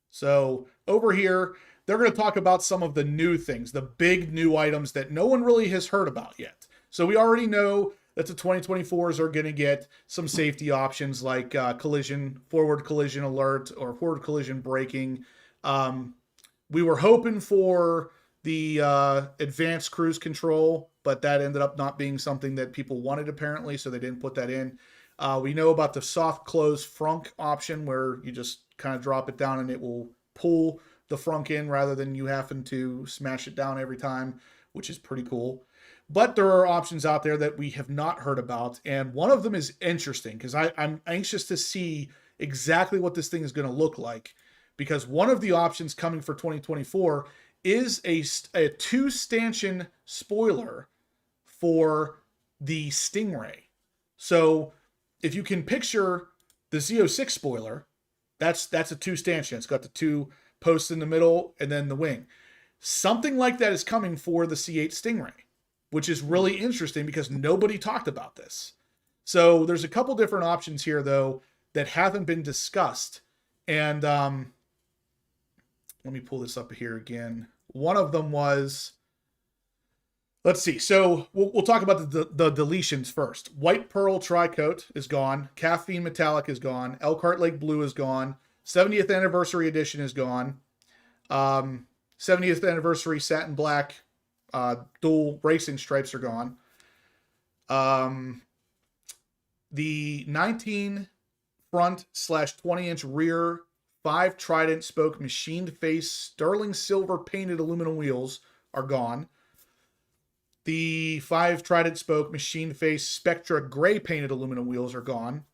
So over here, they're going to talk about some of the new things, the big new items that no one really has heard about yet. So we already know that the 2024s are going to get some safety options like forward collision alert or forward collision braking. We were hoping for the advanced cruise control, but that ended up not being something that people wanted apparently, so they didn't put that in. We know about the soft close frunk option where you just kind of drop it down and it will pull the frunk in rather than you having to smash it down every time, which is pretty cool. But there are options out there that we have not heard about, and one of them is interesting because I'm anxious to see exactly what this thing is going to look like, because one of the options coming for 2024 is a 2-stanchion spoiler for the Stingray. So if you can picture the Z06 spoiler, that's a 2-stanchion. It's got the 2 posts in the middle and then the wing. Something like that is coming for the C8 Stingray, which is really interesting because nobody talked about this. So there's a couple different options here, though, that haven't been discussed. And let me pull this up here again. One of them was, let's see. So we'll talk about the deletions first. White Pearl Tri-Coat is gone. Caffeine Metallic is gone. Elkhart Lake Blue is gone. 70th Anniversary Edition is gone. 70th Anniversary Satin Black dual racing stripes are gone. The 19 front / 20-inch rear 5 Trident spoke machined face sterling silver painted aluminum wheels are gone. The 5 Trident spoke machined face Spectra gray painted aluminum wheels are gone.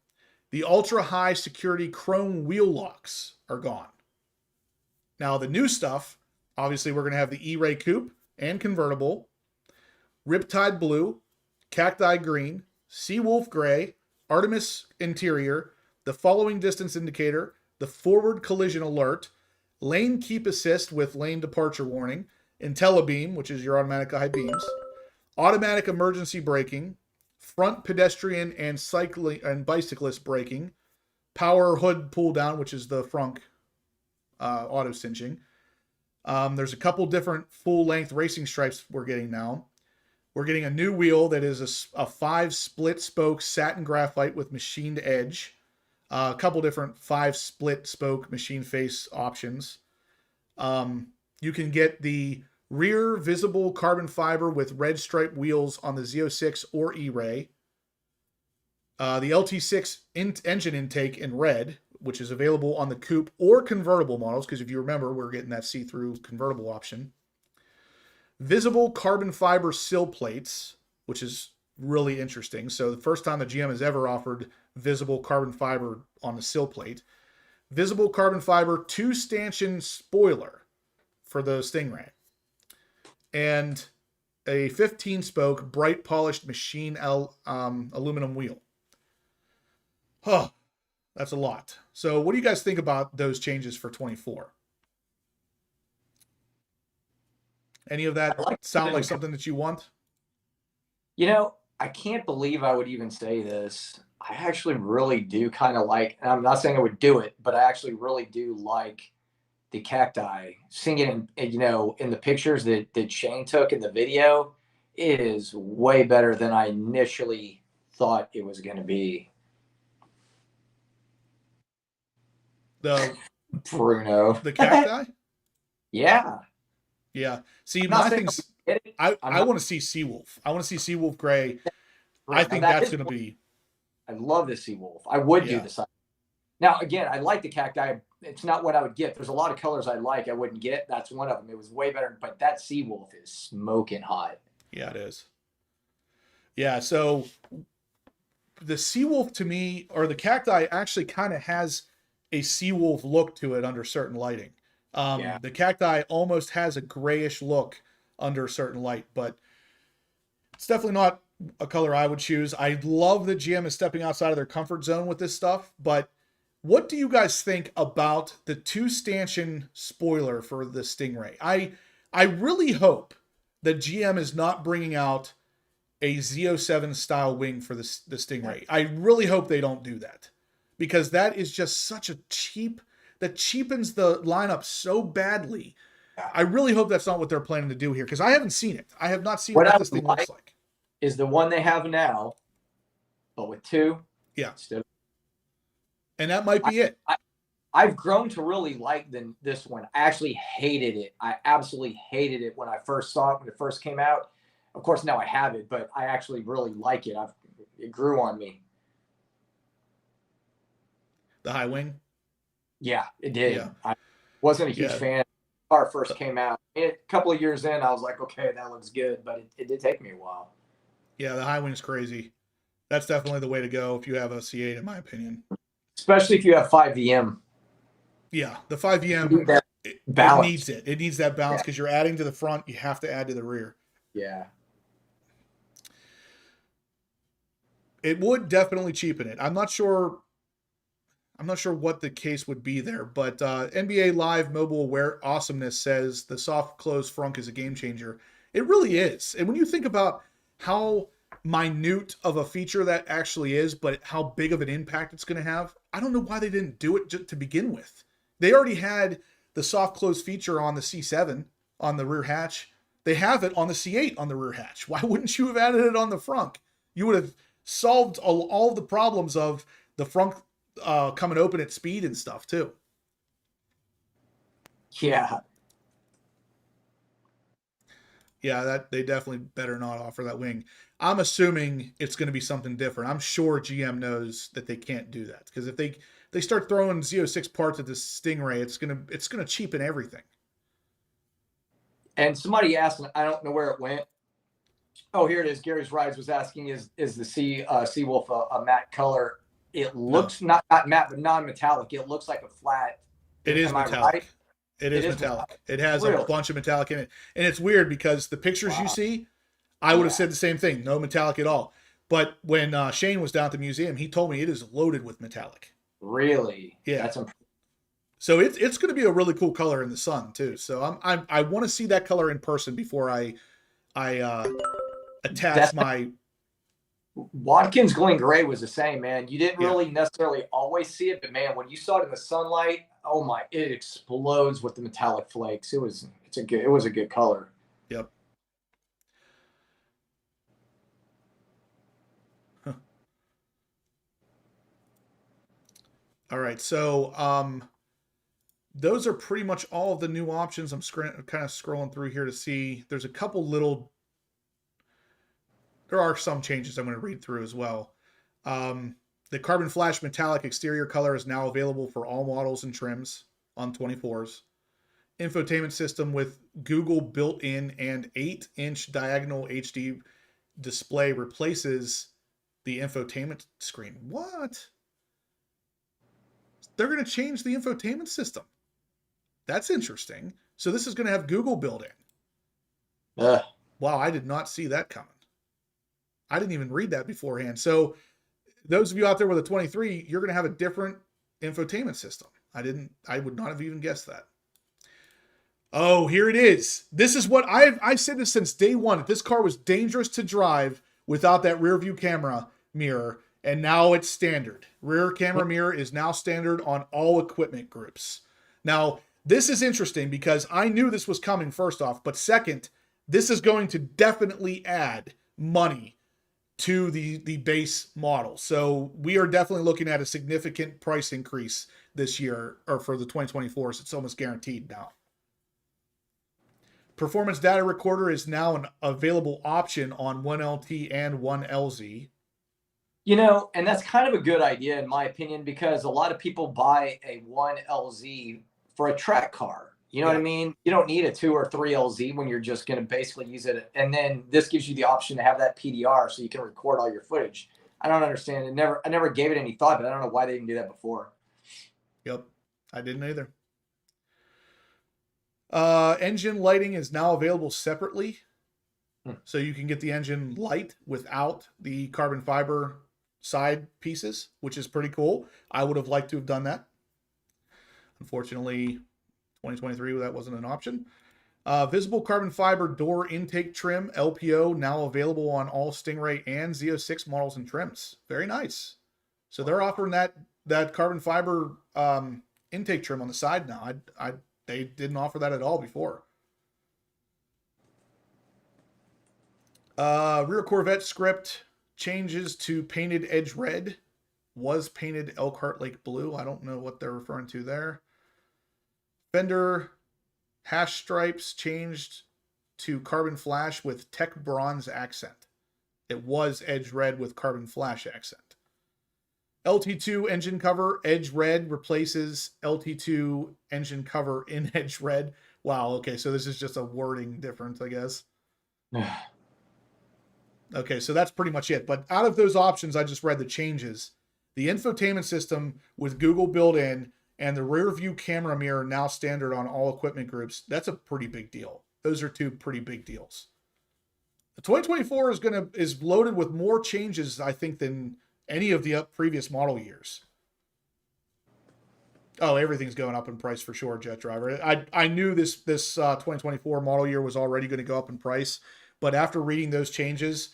The ultra high security chrome wheel locks are gone. Now the new stuff, obviously we're going to have the ERAY coupe and convertible, Riptide blue, cacti green, Seawolf gray, Artemis interior, the following distance indicator, the forward collision alert, lane keep assist with lane departure warning, IntelliBeam, which is your automatic high beams, automatic emergency braking, front pedestrian and cycling and bicyclist braking, power hood pull down, which is the frunk auto cinching. There's a couple different full length racing stripes we're getting now. We're getting a new wheel that is a 5 split spoke satin graphite with machined edge. A couple different 5 split spoke machine face options. You can get the rear visible carbon fiber with red stripe wheels on the Z06 or ERAY. The LT6 engine intake in red which is available on the coupe or convertible models, because if you remember, we're getting that see-through convertible option. Visible carbon fiber sill plates, which is really interesting. So the first time the GM has ever offered visible carbon fiber on the sill plate. Visible carbon fiber 2-stanchion spoiler for the Stingray. And a 15-spoke bright polished machine aluminum wheel. Huh, that's a lot. So what do you guys think about those changes for 24? Any of that sound like something that you want? You know, I can't believe I would even say this. I actually really do kind of like, and I'm not saying I would do it, but I actually really do like the cacti. Seeing it in the pictures that Shane took in the video, it is way better than I initially thought it was going to be. The Bruno. The cacti? Yeah. Yeah. See, my thing's, I want to see Seawolf. I want to see Seawolf Gray. I think that's going to be. I love the Seawolf. I would do the. Now, again, I like the cacti. It's not what I would get. There's a lot of colors I like I wouldn't get. That's one of them. It was way better. But that Seawolf is smoking hot. Yeah, it is. Yeah, so the Seawolf to me, or the cacti actually kind of has a Seawolf look to it under certain lighting. The cacti almost has a grayish look under certain light, but it's definitely not a color I would choose. I love that GM is stepping outside of their comfort zone with this stuff, but what do you guys think about the 2-stanchion spoiler for the Stingray? I really hope that GM is not bringing out a Z07 style wing for the Stingray. I really hope they don't do that, because that is just such a that cheapens the lineup so badly. I really hope that's not what they're planning to do here, because I haven't seen it. I have not seen what this thing looks like. Is the one they have now, but with 2. Yeah. And that might be it. I've grown to really like this one. I actually hated it. I absolutely hated it when I first saw it, when it first came out. Of course, now I have it, but I actually really like it. It grew on me. The high wing? Yeah, it did. Yeah. I wasn't a huge fan when the car first came out. A couple of years in, I was like, okay, that looks good, but it did take me a while. Yeah, the high wing's crazy. That's definitely the way to go if you have a C8, in my opinion. Especially if you have 5VM. Yeah, the 5VM, it needs it. It needs that balance, because you're adding to the front, you have to add to the rear. Yeah. It would definitely cheapen it. I'm not sure what the case would be there, but NBA Live Mobile Aware Awesomeness says the soft close frunk is a game changer. It really is. And when you think about how minute of a feature that actually is, but how big of an impact it's going to have, I don't know why they didn't do it to begin with. They already had the soft close feature on the C7 on the rear hatch. They have it on the C8 on the rear hatch. Why wouldn't you have added it on the frunk? You would have solved all of the problems of the frunk coming open at speed and stuff too. Yeah. Yeah, that they definitely better not offer that wing. I'm assuming it's going to be something different. I'm sure GM knows that they can't do that, because if they start throwing Z06 parts at this Stingray, it's gonna cheapen everything. And somebody asked, and I don't know where it went. Oh, here it is. Gary's Rides was asking, is the Seawolf a matte color? It looks not matte, but non-metallic. It looks like a flat. It is metallic. Right? It is metallic. It has a bunch of metallic in it. And it's weird, because the pictures you see, I would have said the same thing. No metallic at all. But when Shane was down at the museum, he told me it is loaded with metallic. Really? Yeah. That's impressive. So it's going to be a really cool color in the sun too. So I want to see that color in person before I attach my. Watkins Glen Gray was the same, man. You didn't really necessarily always see it, but man, when you saw it in the sunlight, oh my, it explodes with the metallic flakes. It was a good color. Yep. Huh. All right, so those are pretty much all of the new options. I'm kind of scrolling through here to see. There's a couple little. There are some changes I'm going to read through as well. The The carbon flash metallic exterior color is now available for all models and trims on 24s. Infotainment system with Google built-in and 8-inch diagonal HD display replaces the infotainment screen. What? They're going to change the infotainment system. That's interesting. So this is going to have Google built in. Wow, I did not see that coming. I didn't even read that beforehand. So those of you out there with a 23, you're going to have a different infotainment system. I would not have even guessed that. Oh, here it is. This is what I've said this since day one. That this car was dangerous to drive without that rear view camera mirror, and now it's standard. Rear camera mirror is now standard on all equipment groups. Now, this is interesting because I knew this was coming first off, but second, this is going to definitely add money to the base model. So we are definitely looking at a significant price increase this year, or for the 2024s. It's almost guaranteed now. Performance data recorder is now an available option on 1LT and 1LZ. You know, and that's kind of a good idea in my opinion, because a lot of people buy a 1LZ for a track car. You know what I mean? You don't need a 2 or 3 LZ when you're just going to basically use it. And then this gives you the option to have that PDR so you can record all your footage. I don't understand it. I never gave it any thought, but I don't know why they didn't do that before. Yep, I didn't either. Engine lighting is now available separately. So you can get the engine light without the carbon fiber side pieces, which is pretty cool. I would have liked to have done that. Unfortunately, 2023, that wasn't an option. Visible carbon fiber door intake trim, LPO, now available on all Stingray and Z06 models and trims. Very nice. So they're offering that carbon fiber intake trim on the side now. They didn't offer that at all before. Rear Corvette script changes to painted edge red. Was painted Elkhart Lake blue. I don't know what they're referring to there. Fender hash stripes changed to carbon flash with tech bronze accent. It was edge red with carbon flash accent. LT2 engine cover edge red replaces LT2 engine cover in edge red. Wow, okay, so this is just a wording difference, I guess. Okay, so that's pretty much it. But out of those options, I just read the changes. The infotainment system with Google built in and the rear view camera mirror now standard on all equipment groups. That's a pretty big deal. Those are two pretty big deals. The 2024 is loaded with more changes, I think, than any of the previous model years. Oh, everything's going up in price for sure, Jet Driver. I knew this 2024 model year was already going to go up in price, but after reading those changes,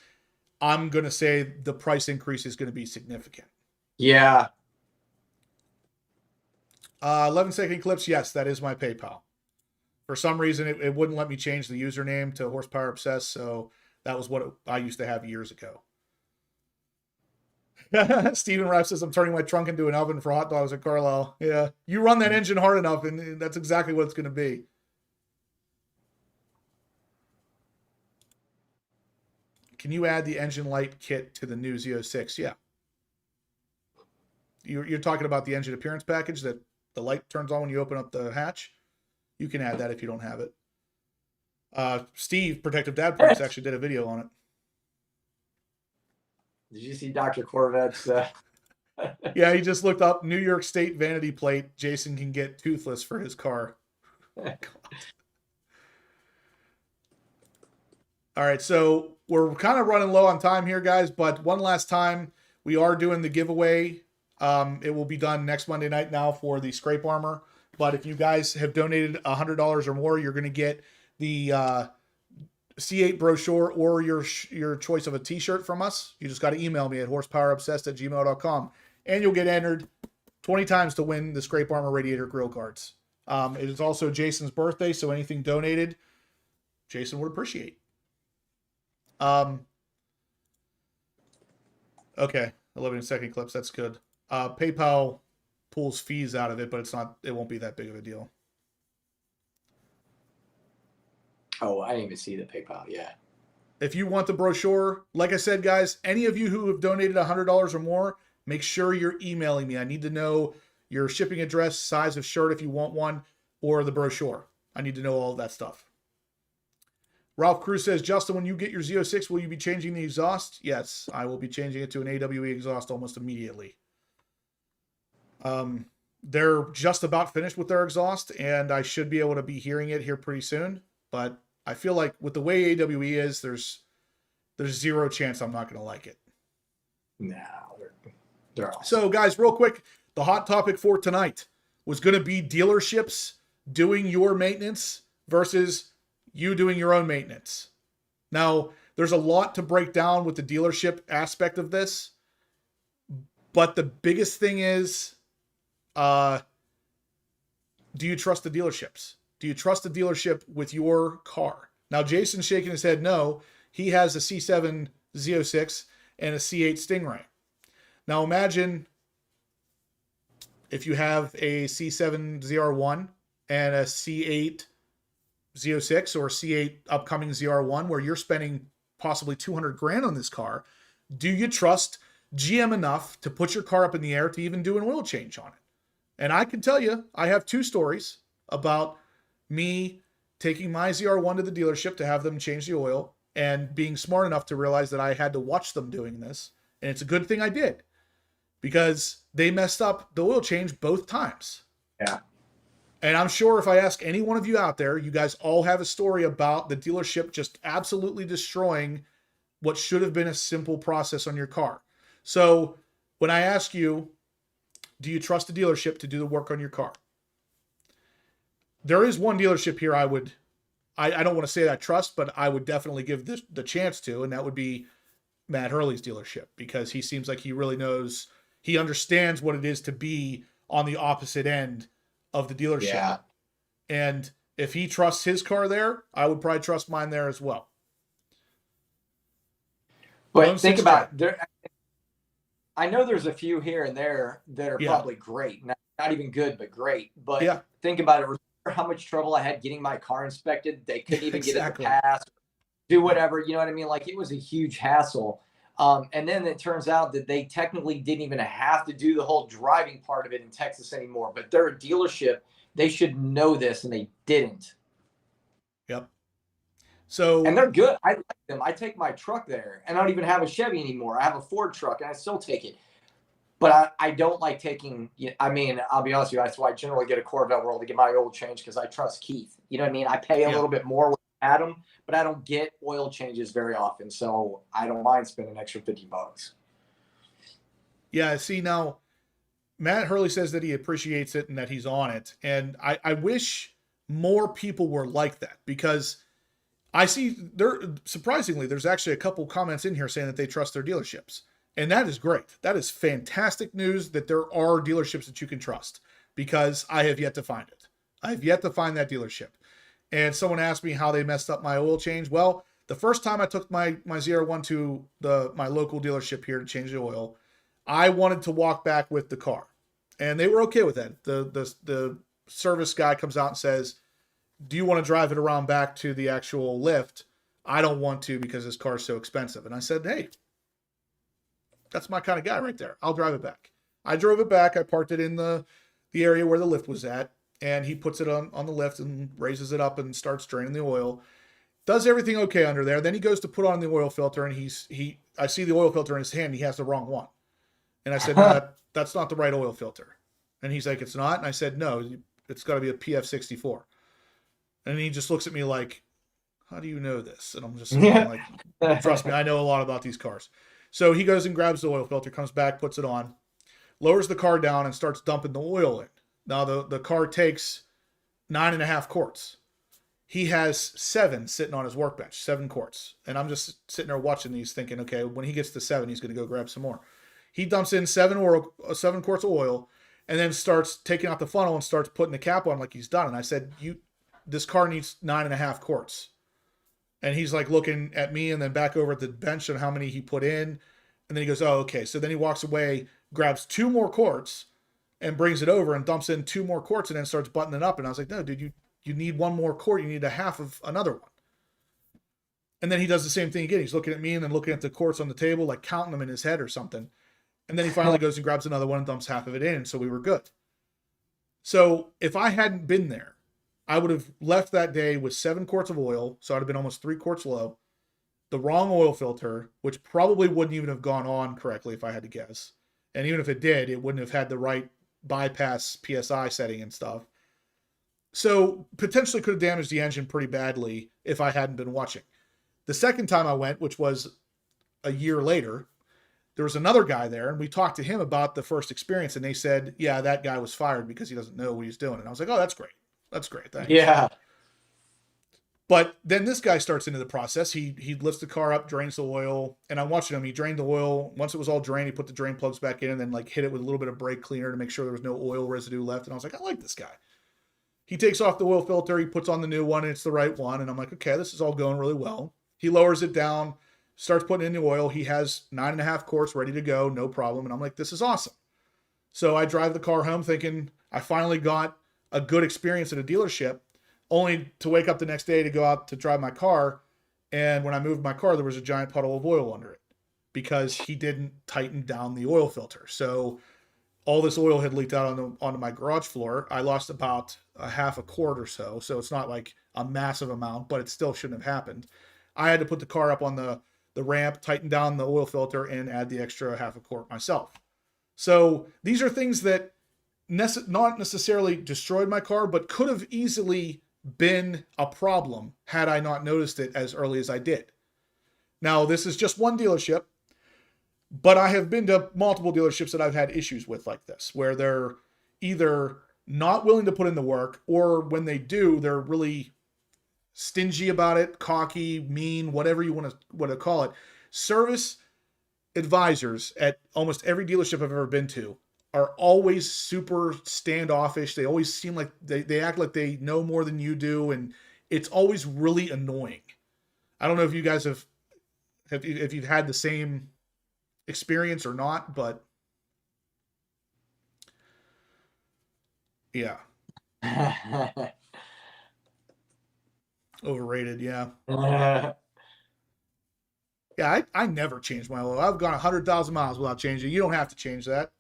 I'm going to say the price increase is going to be significant. Yeah. 11-second clips. Yes, that is my PayPal. For some reason, it wouldn't let me change the username to Horsepower Obsessed, so that was what I used to have years ago. Steven Raff says, I'm turning my trunk into an oven for hot dogs at Carlisle. Yeah, you run that engine hard enough, and that's exactly what it's going to be. Can you add the engine light kit to the new Z06? Yeah. You're talking about the engine appearance package that the light turns on when you open up the hatch? You can add that if you don't have it. Steve, Protective Dad Parts, actually did a video on it. Did you see Dr. Corvette's? Yeah, he just looked up New York State vanity plate. Jason can get toothless for his car. All right, so we're kind of running low on time here, guys, but one last time, we are doing the giveaway. It will be done next Monday night now for the scrape armor. But if you guys have donated $100 or more, you're going to get the C8 brochure or your choice of a t-shirt from us. You just got to email me at horsepowerobsessed@gmail.com. And you'll get entered 20 times to win the scrape armor radiator grill cards. It is also Jason's birthday, so anything donated, Jason would appreciate. Okay, 11-second clips, that's good. PayPal pulls fees out of it, but it won't be that big of a deal. Oh, I didn't even see the PayPal. Yeah. If you want the brochure, like I said, guys, any of you who have donated $100 or more, make sure you're emailing me. I need to know your shipping address, size of shirt if you want one, or the brochure. I need to know all of that stuff. Ralph Cruz says, Justin, when you get your Z06, will you be changing the exhaust? Yes, I will be changing it to an AWE exhaust almost immediately. They're just about finished with their exhaust, and I should be able to be hearing it here pretty soon. But I feel like with the way AWE is, there's zero chance I'm not going to like it. No, they're awesome. So, guys, real quick, the hot topic for tonight was going to be dealerships doing your maintenance versus you doing your own maintenance. Now, there's a lot to break down with the dealership aspect of this, but the biggest thing is, do you trust the dealerships? Do you trust the dealership with your car? Now, Jason's shaking his head no. He has a C7 Z06 and a C8 Stingray. Now, imagine if you have a C7 ZR1 and a C8 Z06 or C8 upcoming ZR1 where you're spending possibly $200,000 on this car. Do you trust GM enough to put your car up in the air to even do an oil change on it? And I can tell you, I have two stories about me taking my ZR1 to the dealership to have them change the oil and being smart enough to realize that I had to watch them doing this. And it's a good thing I did because they messed up the oil change both times. Yeah. And I'm sure if I ask any one of you out there, you guys all have a story about the dealership just absolutely destroying what should have been a simple process on your car. So when I ask you, do you trust the dealership to do the work on your car? There is one dealership here I don't want to say that I trust, but I would definitely give this the chance to, and that would be Matt Hurley's dealership, because he seems like he really knows, he understands what it is to be on the opposite end of the dealership. Yeah. And if he trusts his car there, I would probably trust mine there as well. But think about it. There, I know there's a few here and there that are probably great. Not even good, but great. But think about it. Remember how much trouble I had getting my car inspected? They couldn't even get it to pass, do whatever. You know what I mean? Like, it was a huge hassle. And then it turns out that they technically didn't even have to do the whole driving part of it in Texas anymore. But they're a dealership. They should know this, and they didn't. Yep. So, and they're good. I like them. I take my truck there, and I don't even have a Chevy anymore. I have a Ford truck, and I still take it. But I don't like taking, I mean, I'll be honest with you, that's why I generally get a Corvette World to get my oil change, because I trust Keith. You know what I mean? I pay a little bit more with Adam, but I don't get oil changes very often, so I don't mind spending an extra $50. Yeah, see, now, Matt Hurley says that he appreciates it and that he's on it, and I wish more people were like that, because I see, surprisingly, there's actually a couple comments in here saying that they trust their dealerships. And that is great. That is fantastic news that there are dealerships that you can trust, because I have yet to find it. I have yet to find that dealership. And someone asked me how they messed up my oil change. Well, the first time I took my ZR1 to my local dealership here to change the oil, I wanted to walk back with the car. And they were okay with that. The service guy comes out and says, do you want to drive it around back to the actual lift? I don't want to, because this car is so expensive. And I said, hey, that's my kind of guy right there. I'll drive it back. I drove it back. I parked it in the area where the lift was at, and he puts it on the lift and raises it up and starts draining the oil. Does everything okay under there. Then he goes to put on the oil filter, and I see the oil filter in his hand. He has the wrong one. And I said, no, that's not the right oil filter. And he's like, it's not? And I said, no, it's got to be a PF64. And he just looks at me like, how do you know this? And I'm just like, trust me, I know a lot about these cars. So he goes and grabs the oil filter, comes back, puts it on, lowers the car down, and starts dumping the oil in. Now, the car takes 9.5 quarts. He has 7 sitting on his workbench, 7 quarts. And I'm just sitting there watching these thinking, okay, when he gets to 7, he's going to go grab some more. He dumps in 7 quarts of oil and then starts taking out the funnel and starts putting the cap on like he's done. And I said, this car needs 9.5 quarts. And he's like looking at me and then back over at the bench on how many he put in. And then he goes, oh, okay. So then he walks away, grabs 2 more quarts and brings it over and dumps in 2 more quarts and then starts buttoning it up. And I was like, no, dude, you need 1 more quart. You need a half of another one. And then he does the same thing again. He's looking at me and then looking at the quarts on the table, like counting them in his head or something. And then he finally goes and grabs another one and dumps half of it in. So we were good. So if I hadn't been there, I would have left that day with 7 quarts of oil. So I'd have been almost 3 quarts low. The wrong oil filter, which probably wouldn't even have gone on correctly if I had to guess. And even if it did, it wouldn't have had the right bypass PSI setting and stuff. So potentially could have damaged the engine pretty badly if I hadn't been watching. The second time I went, which was a year later, there was another guy there, and we talked to him about the first experience, and they said, yeah, that guy was fired because he doesn't know what he's doing. And I was like, oh, that's great. That's great. Thanks. Yeah. But then this guy starts into the process. He lifts the car up, drains the oil, and I'm watching him. He drained the oil. Once it was all drained, he put the drain plugs back in and then like hit it with a little bit of brake cleaner to make sure there was no oil residue left. And I was like, I like this guy. He takes off the oil filter. He puts on the new one, and it's the right one. And I'm like, okay, this is all going really well. He lowers it down, starts putting in the oil. He has 9.5 quarts ready to go, no problem. And I'm like, this is awesome. So I drive the car home thinking I finally got a good experience at a dealership, only to wake up the next day to go out to drive my car. And when I moved my car, there was a giant puddle of oil under it because he didn't tighten down the oil filter. So all this oil had leaked out onto my garage floor. I lost about a half a quart or so. So it's not like a massive amount, but it still shouldn't have happened. I had to put the car up on the ramp, tighten down the oil filter, and add the extra half a quart myself. So these are things that not necessarily destroyed my car, but could have easily been a problem had I not noticed it as early as I did. Now, this is just one dealership, but I have been to multiple dealerships that I've had issues with like this, where they're either not willing to put in the work, or when they do, they're really stingy about it, cocky, mean, whatever you want to call it. Service advisors at almost every dealership I've ever been to are always super standoffish. They always seem like they act like they know more than you do, and it's always really annoying. I don't know if you guys if you've had the same experience or not, but yeah. Overrated, yeah. Yeah, I never change my oil. I've gone 100,000 miles without changing. You don't have to change that.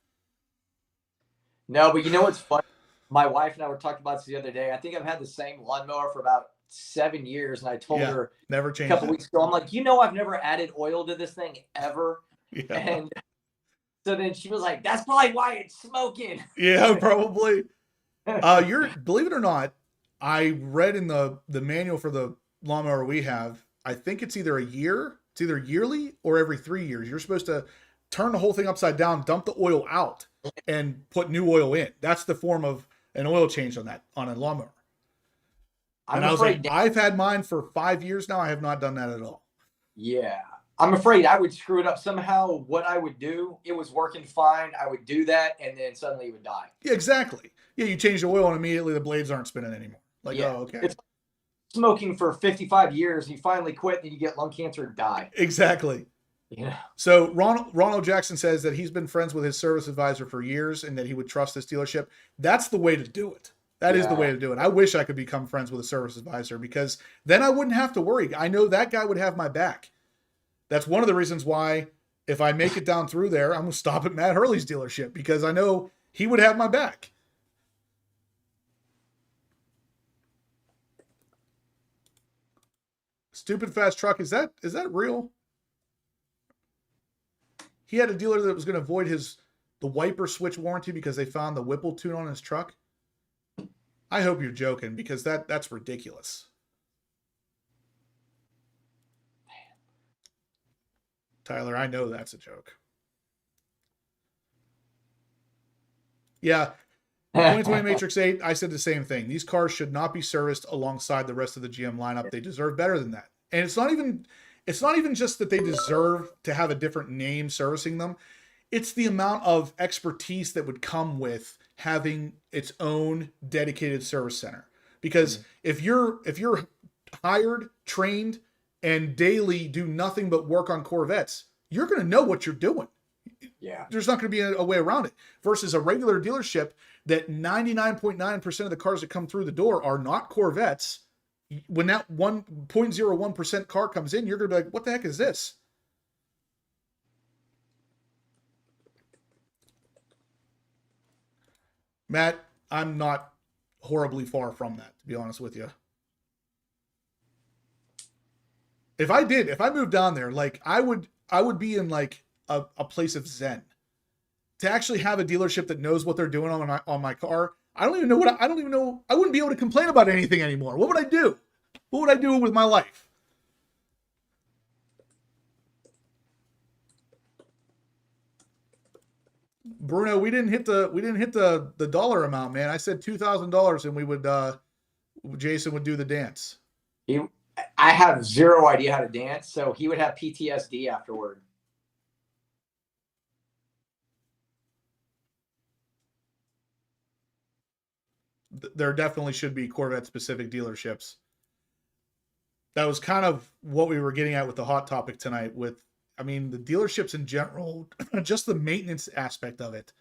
No, but you know what's funny? My wife and I were talking about this the other day. I think I've had the same lawnmower for about 7 years, and I told her never a changed couple weeks ago, I'm like, I've never added oil to this thing ever. Yeah. And so then she was like, that's probably why it's smoking. Yeah, probably. Believe it or not, I read in the manual for the lawnmower we have, I think it's either yearly or every 3 years. You're supposed to turn the whole thing upside down, dump the oil out, and put new oil in. That's the form of an oil change on a lawnmower. And I was like, I've had mine for 5 years now. I have not done that at all. Yeah. I'm afraid I would screw it up somehow. What I would do, it was working fine. I would do that, and then suddenly it would die. Yeah, exactly. Yeah, you change the oil, and immediately the blades aren't spinning anymore. Like, yeah. Oh, okay. It's smoking for 55 years, and you finally quit, and you get lung cancer and die. Exactly. Yeah. So Ronald Jackson says that he's been friends with his service advisor for years and that he would trust this dealership. That's the way to do it. That is the way to do it. I wish I could become friends with a service advisor, because then I wouldn't have to worry. I know that guy would have my back. That's one of the reasons why, if I make it down through there, I'm going to stop at Matt Hurley's dealership, because I know he would have my back. Stupid fast truck. Is that real? He had a dealer that was going to void the wiper switch warranty because they found the Whipple tune on his truck. I hope you're joking, because that's ridiculous. Tyler, I know that's a joke. Yeah. 2020 Matrix 8, I said the same thing. These cars should not be serviced alongside the rest of the GM lineup. They deserve better than that. And it's not even just that they deserve to have a different name servicing them. It's the amount of expertise that would come with having its own dedicated service center. Because if you're hired, trained, and daily do nothing but work on Corvettes, you're going to know what you're doing. Yeah. There's not going to be a way around it. Versus a regular dealership that 99.9% of the cars that come through the door are not Corvettes. When that 1.01% car comes in, you're going to be like, what the heck is this? Matt, I'm not horribly far from that, to be honest with you. If I moved down there, like I would be in like a place of zen. To actually have a dealership that knows what they're doing on my car, I don't even know. I wouldn't be able to complain about anything anymore. What would I do? What would I do with my life? Bruno, we didn't hit the dollar amount, man. I said $2,000 and we would Jason would do the dance. I have zero idea how to dance, so he would have PTSD afterward. There definitely should be Corvette specific dealerships. That was kind of what we were getting at with the hot topic tonight with, I mean, the dealerships in general, just the maintenance aspect of it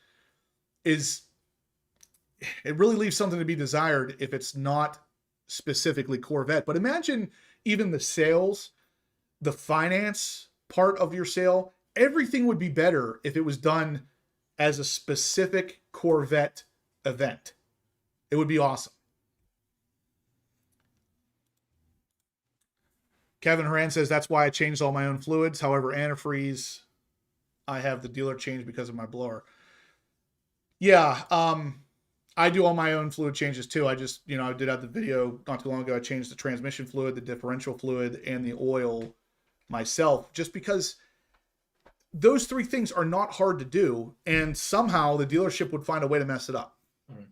really leaves something to be desired if it's not specifically Corvette. But imagine even the sales, the finance part of your sale, everything would be better if it was done as a specific Corvette event. It would be awesome. Kevin Horan says, that's why I changed all my own fluids. However, antifreeze, I have the dealer change because of my blower. Yeah, I do all my own fluid changes too. I just, I did have the video not too long ago. I changed the transmission fluid, the differential fluid, and the oil myself, just because those three things are not hard to do. And somehow the dealership would find a way to mess it up. Mm-hmm.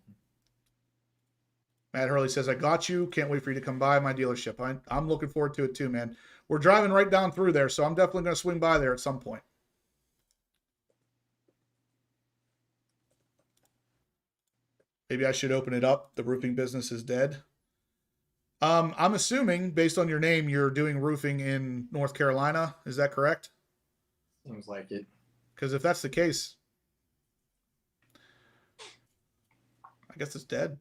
Matt Hurley says, I got you. Can't wait for you to come by my dealership. I'm looking forward to it too, man. We're driving right down through there, so I'm definitely going to swing by there at some point. Maybe I should open it up. The roofing business is dead. I'm assuming, based on your name, you're doing roofing in North Carolina. Is that correct? Seems like it. Because if that's the case, I guess it's dead.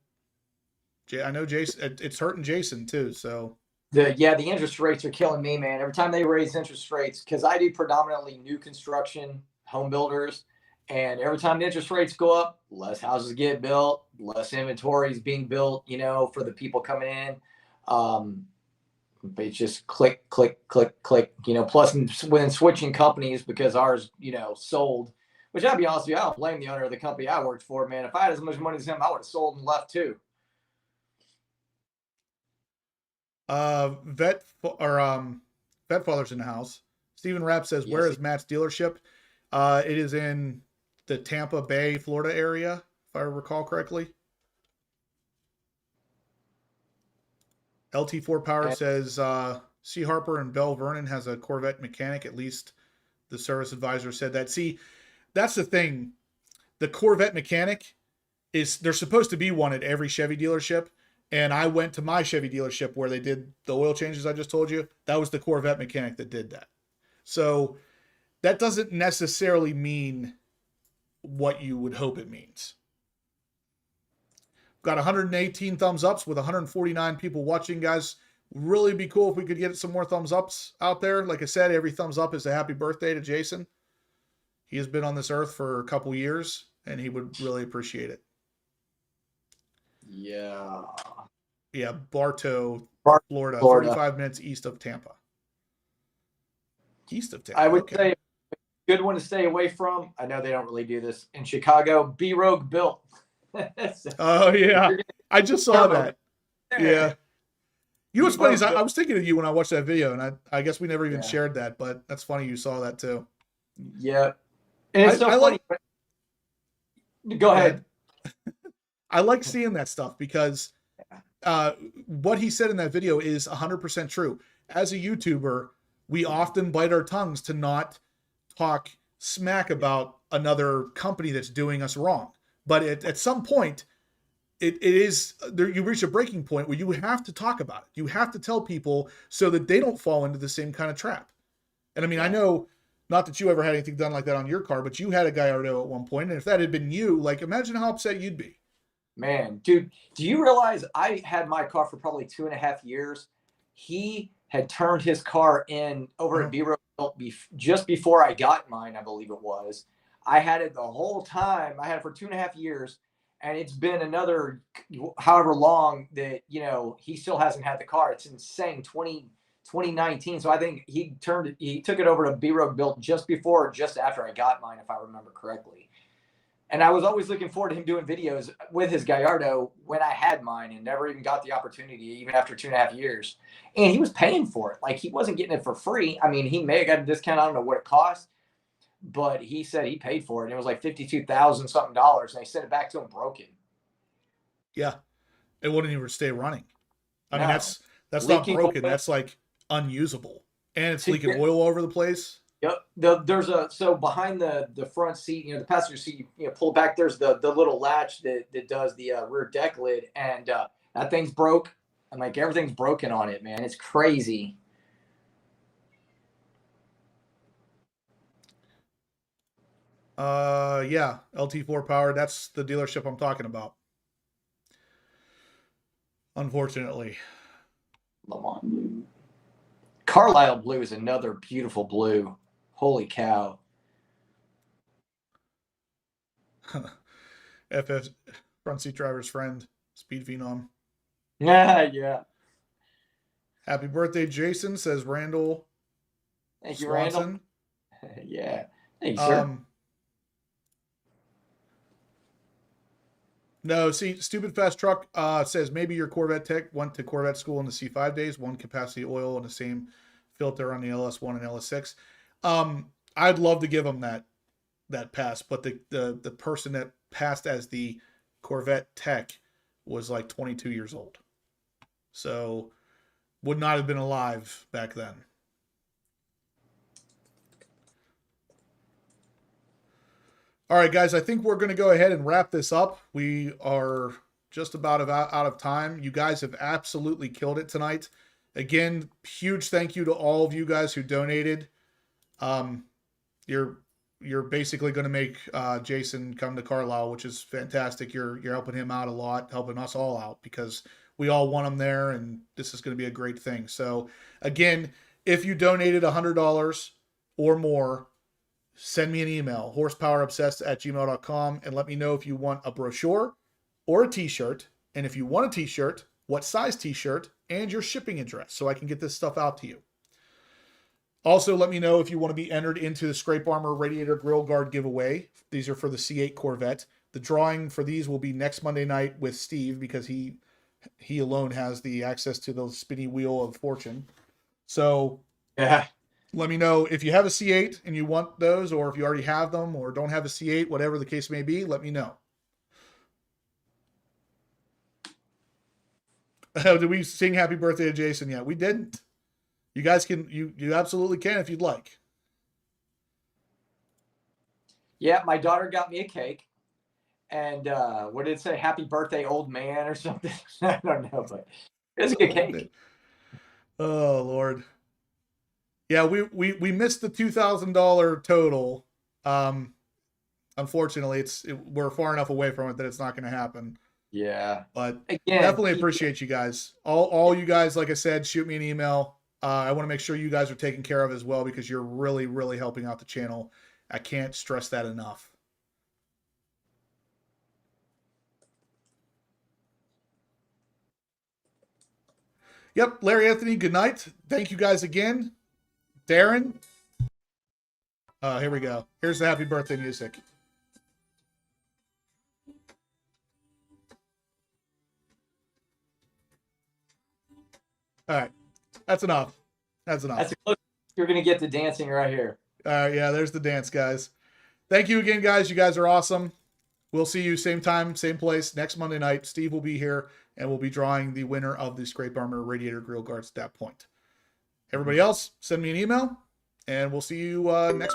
I know Jason. It's hurting Jason too. So the interest rates are killing me, man. Every time they raise interest rates, because I do predominantly new construction, home builders, and every time the interest rates go up, less houses get built, less inventory is being built, for the people coming in. But it's just click, click, click, click. Plus when switching companies because ours, sold. Which I'll be honest with you, I don't blame the owner of the company I worked for, man. If I had as much money as him, I would have sold and left too. Vet Father's in the house. Stephen Rapp says, yes, where is Matt's dealership? It is in the Tampa Bay, Florida area, if I recall correctly. LT4 Power says, C. Harper in Bell Vernon has a Corvette mechanic. At least the service advisor said that. See, that's the thing. The Corvette mechanic there's supposed to be one at every Chevy dealership. And I went to my Chevy dealership where they did the oil changes I just told you. That was the Corvette mechanic that did that. So that doesn't necessarily mean what you would hope it means. Got 118 thumbs ups with 149 people watching, guys. Really be cool if we could get some more thumbs ups out there. Like I said, every thumbs up is a happy birthday to Jason. He has been on this earth for a couple years, and he would really appreciate it. Yeah. Yeah, Bartow, Florida, 35 minutes east of Tampa. East of Tampa. I would say a good one to stay away from. I know they don't really do this in Chicago. B-Rogue Built. So, oh, yeah. I just saw that. Yeah. You know what's funny is I was thinking of you when I watched that video, and I guess we never even shared that, but that's funny you saw that too. Yeah. And it's so funny. Go ahead. I like seeing that stuff because what he said in that video is 100% true. As a YouTuber, we often bite our tongues to not talk smack about another company that's doing us wrong. But at some point, it is there. You reach a breaking point where you have to talk about it. You have to tell people so that they don't fall into the same kind of trap. And I mean, I know not that you ever had anything done like that on your car, but you had a Gallardo at one point, and if that had been you, like imagine how upset you'd be. Man, dude, do you realize I had my car for probably 2.5 years? He had turned his car in over at B-Road just before I got mine, I believe it was. I had it the whole time. I had it for 2.5 years, and it's been another however long that, you know, he still hasn't had the car. It's insane. 2019. So I think he took it over to B-Road Built just before or just after I got mine, if I remember correctly. And I was always looking forward to him doing videos with his Gallardo when I had mine, and never even got the opportunity, even after 2.5 years. And he was paying for it. Like, he wasn't getting it for free. I mean, he may have got a discount. I don't know what it cost, but he said he paid for it. And it was like $52,000 something dollars. And they sent it back to him broken. Yeah. It wouldn't even stay running. I mean, that's not Leaking broken. oil. That's like unusable. And it's leaking oil all over the place. Yep. There's so behind the front seat, you know, the passenger seat, you know, pull back, there's the little latch that does the rear deck lid, and that thing's broke. I'm like, everything's broken on it, man. It's crazy. Yeah, LT4 power. That's the dealership I'm talking about. Unfortunately. Le Mans blue. Carlisle blue is another beautiful blue. Holy cow. FF front seat driver's friend, speed phenom. Yeah. Happy birthday, Jason, says Randall. Thank you, Swanson. Randall. Yeah. Thanks, sir. No, see, Stupid Fast Truck says maybe your Corvette tech went to Corvette school in the C5 days, one capacity oil and the same filter on the LS1 and LS6. I'd love to give them that pass, but the person that passed as the Corvette tech was like 22 years old. So would not have been alive back then. All right, guys, I think we're going to go ahead and wrap this up. We are just about out of time. You guys have absolutely killed it tonight. Again, huge thank you to all of you guys who donated. You're basically going to make Jason come to Carlisle, which is fantastic. You're helping him out a lot, helping us all out, because we all want him there, and this is going to be a great thing. So, again, if you donated $100 or more, send me an email, horsepowerobsessed@gmail.com, and let me know if you want a brochure or a t-shirt. And if you want a t-shirt, what size t-shirt, and your shipping address, so I can get this stuff out to you. Also, let me know if you want to be entered into the Scrape Armor Radiator Grill Guard giveaway. These are for the C8 Corvette. The drawing for these will be next Monday night with Steve, because he alone has the access to the spinny wheel of fortune. So, Yeah. let me know if you have a C8 and you want those, or if you already have them or don't have a C8, whatever the case may be, let me know. Did we sing happy birthday to Jason yet? We didn't. You guys can, you absolutely can if you'd like. Yeah, my daughter got me a cake. And what did it say? Happy birthday, old man, or something? I don't know, but it was a good cake. Oh, Lord. Yeah, we missed the $2,000 total. Unfortunately, we're far enough away from it that it's not going to happen. Yeah. But again, definitely appreciate you guys. All you guys, like I said, shoot me an email. I want to make sure you guys are taken care of as well, because you're really, really helping out the channel. I can't stress that enough. Yep, Larry Anthony, good night. Thank you guys again. Darren. Here we go. Here's the happy birthday music. All right. That's enough. That's enough. You're going to get the dancing right here. Yeah, there's the dance, guys. Thank you again, guys. You guys are awesome. We'll see you same time, same place next Monday night. Steve will be here, and we'll be drawing the winner of the Scrape Armor Radiator Grill Guards at that point. Everybody else, send me an email, and we'll see you next Monday.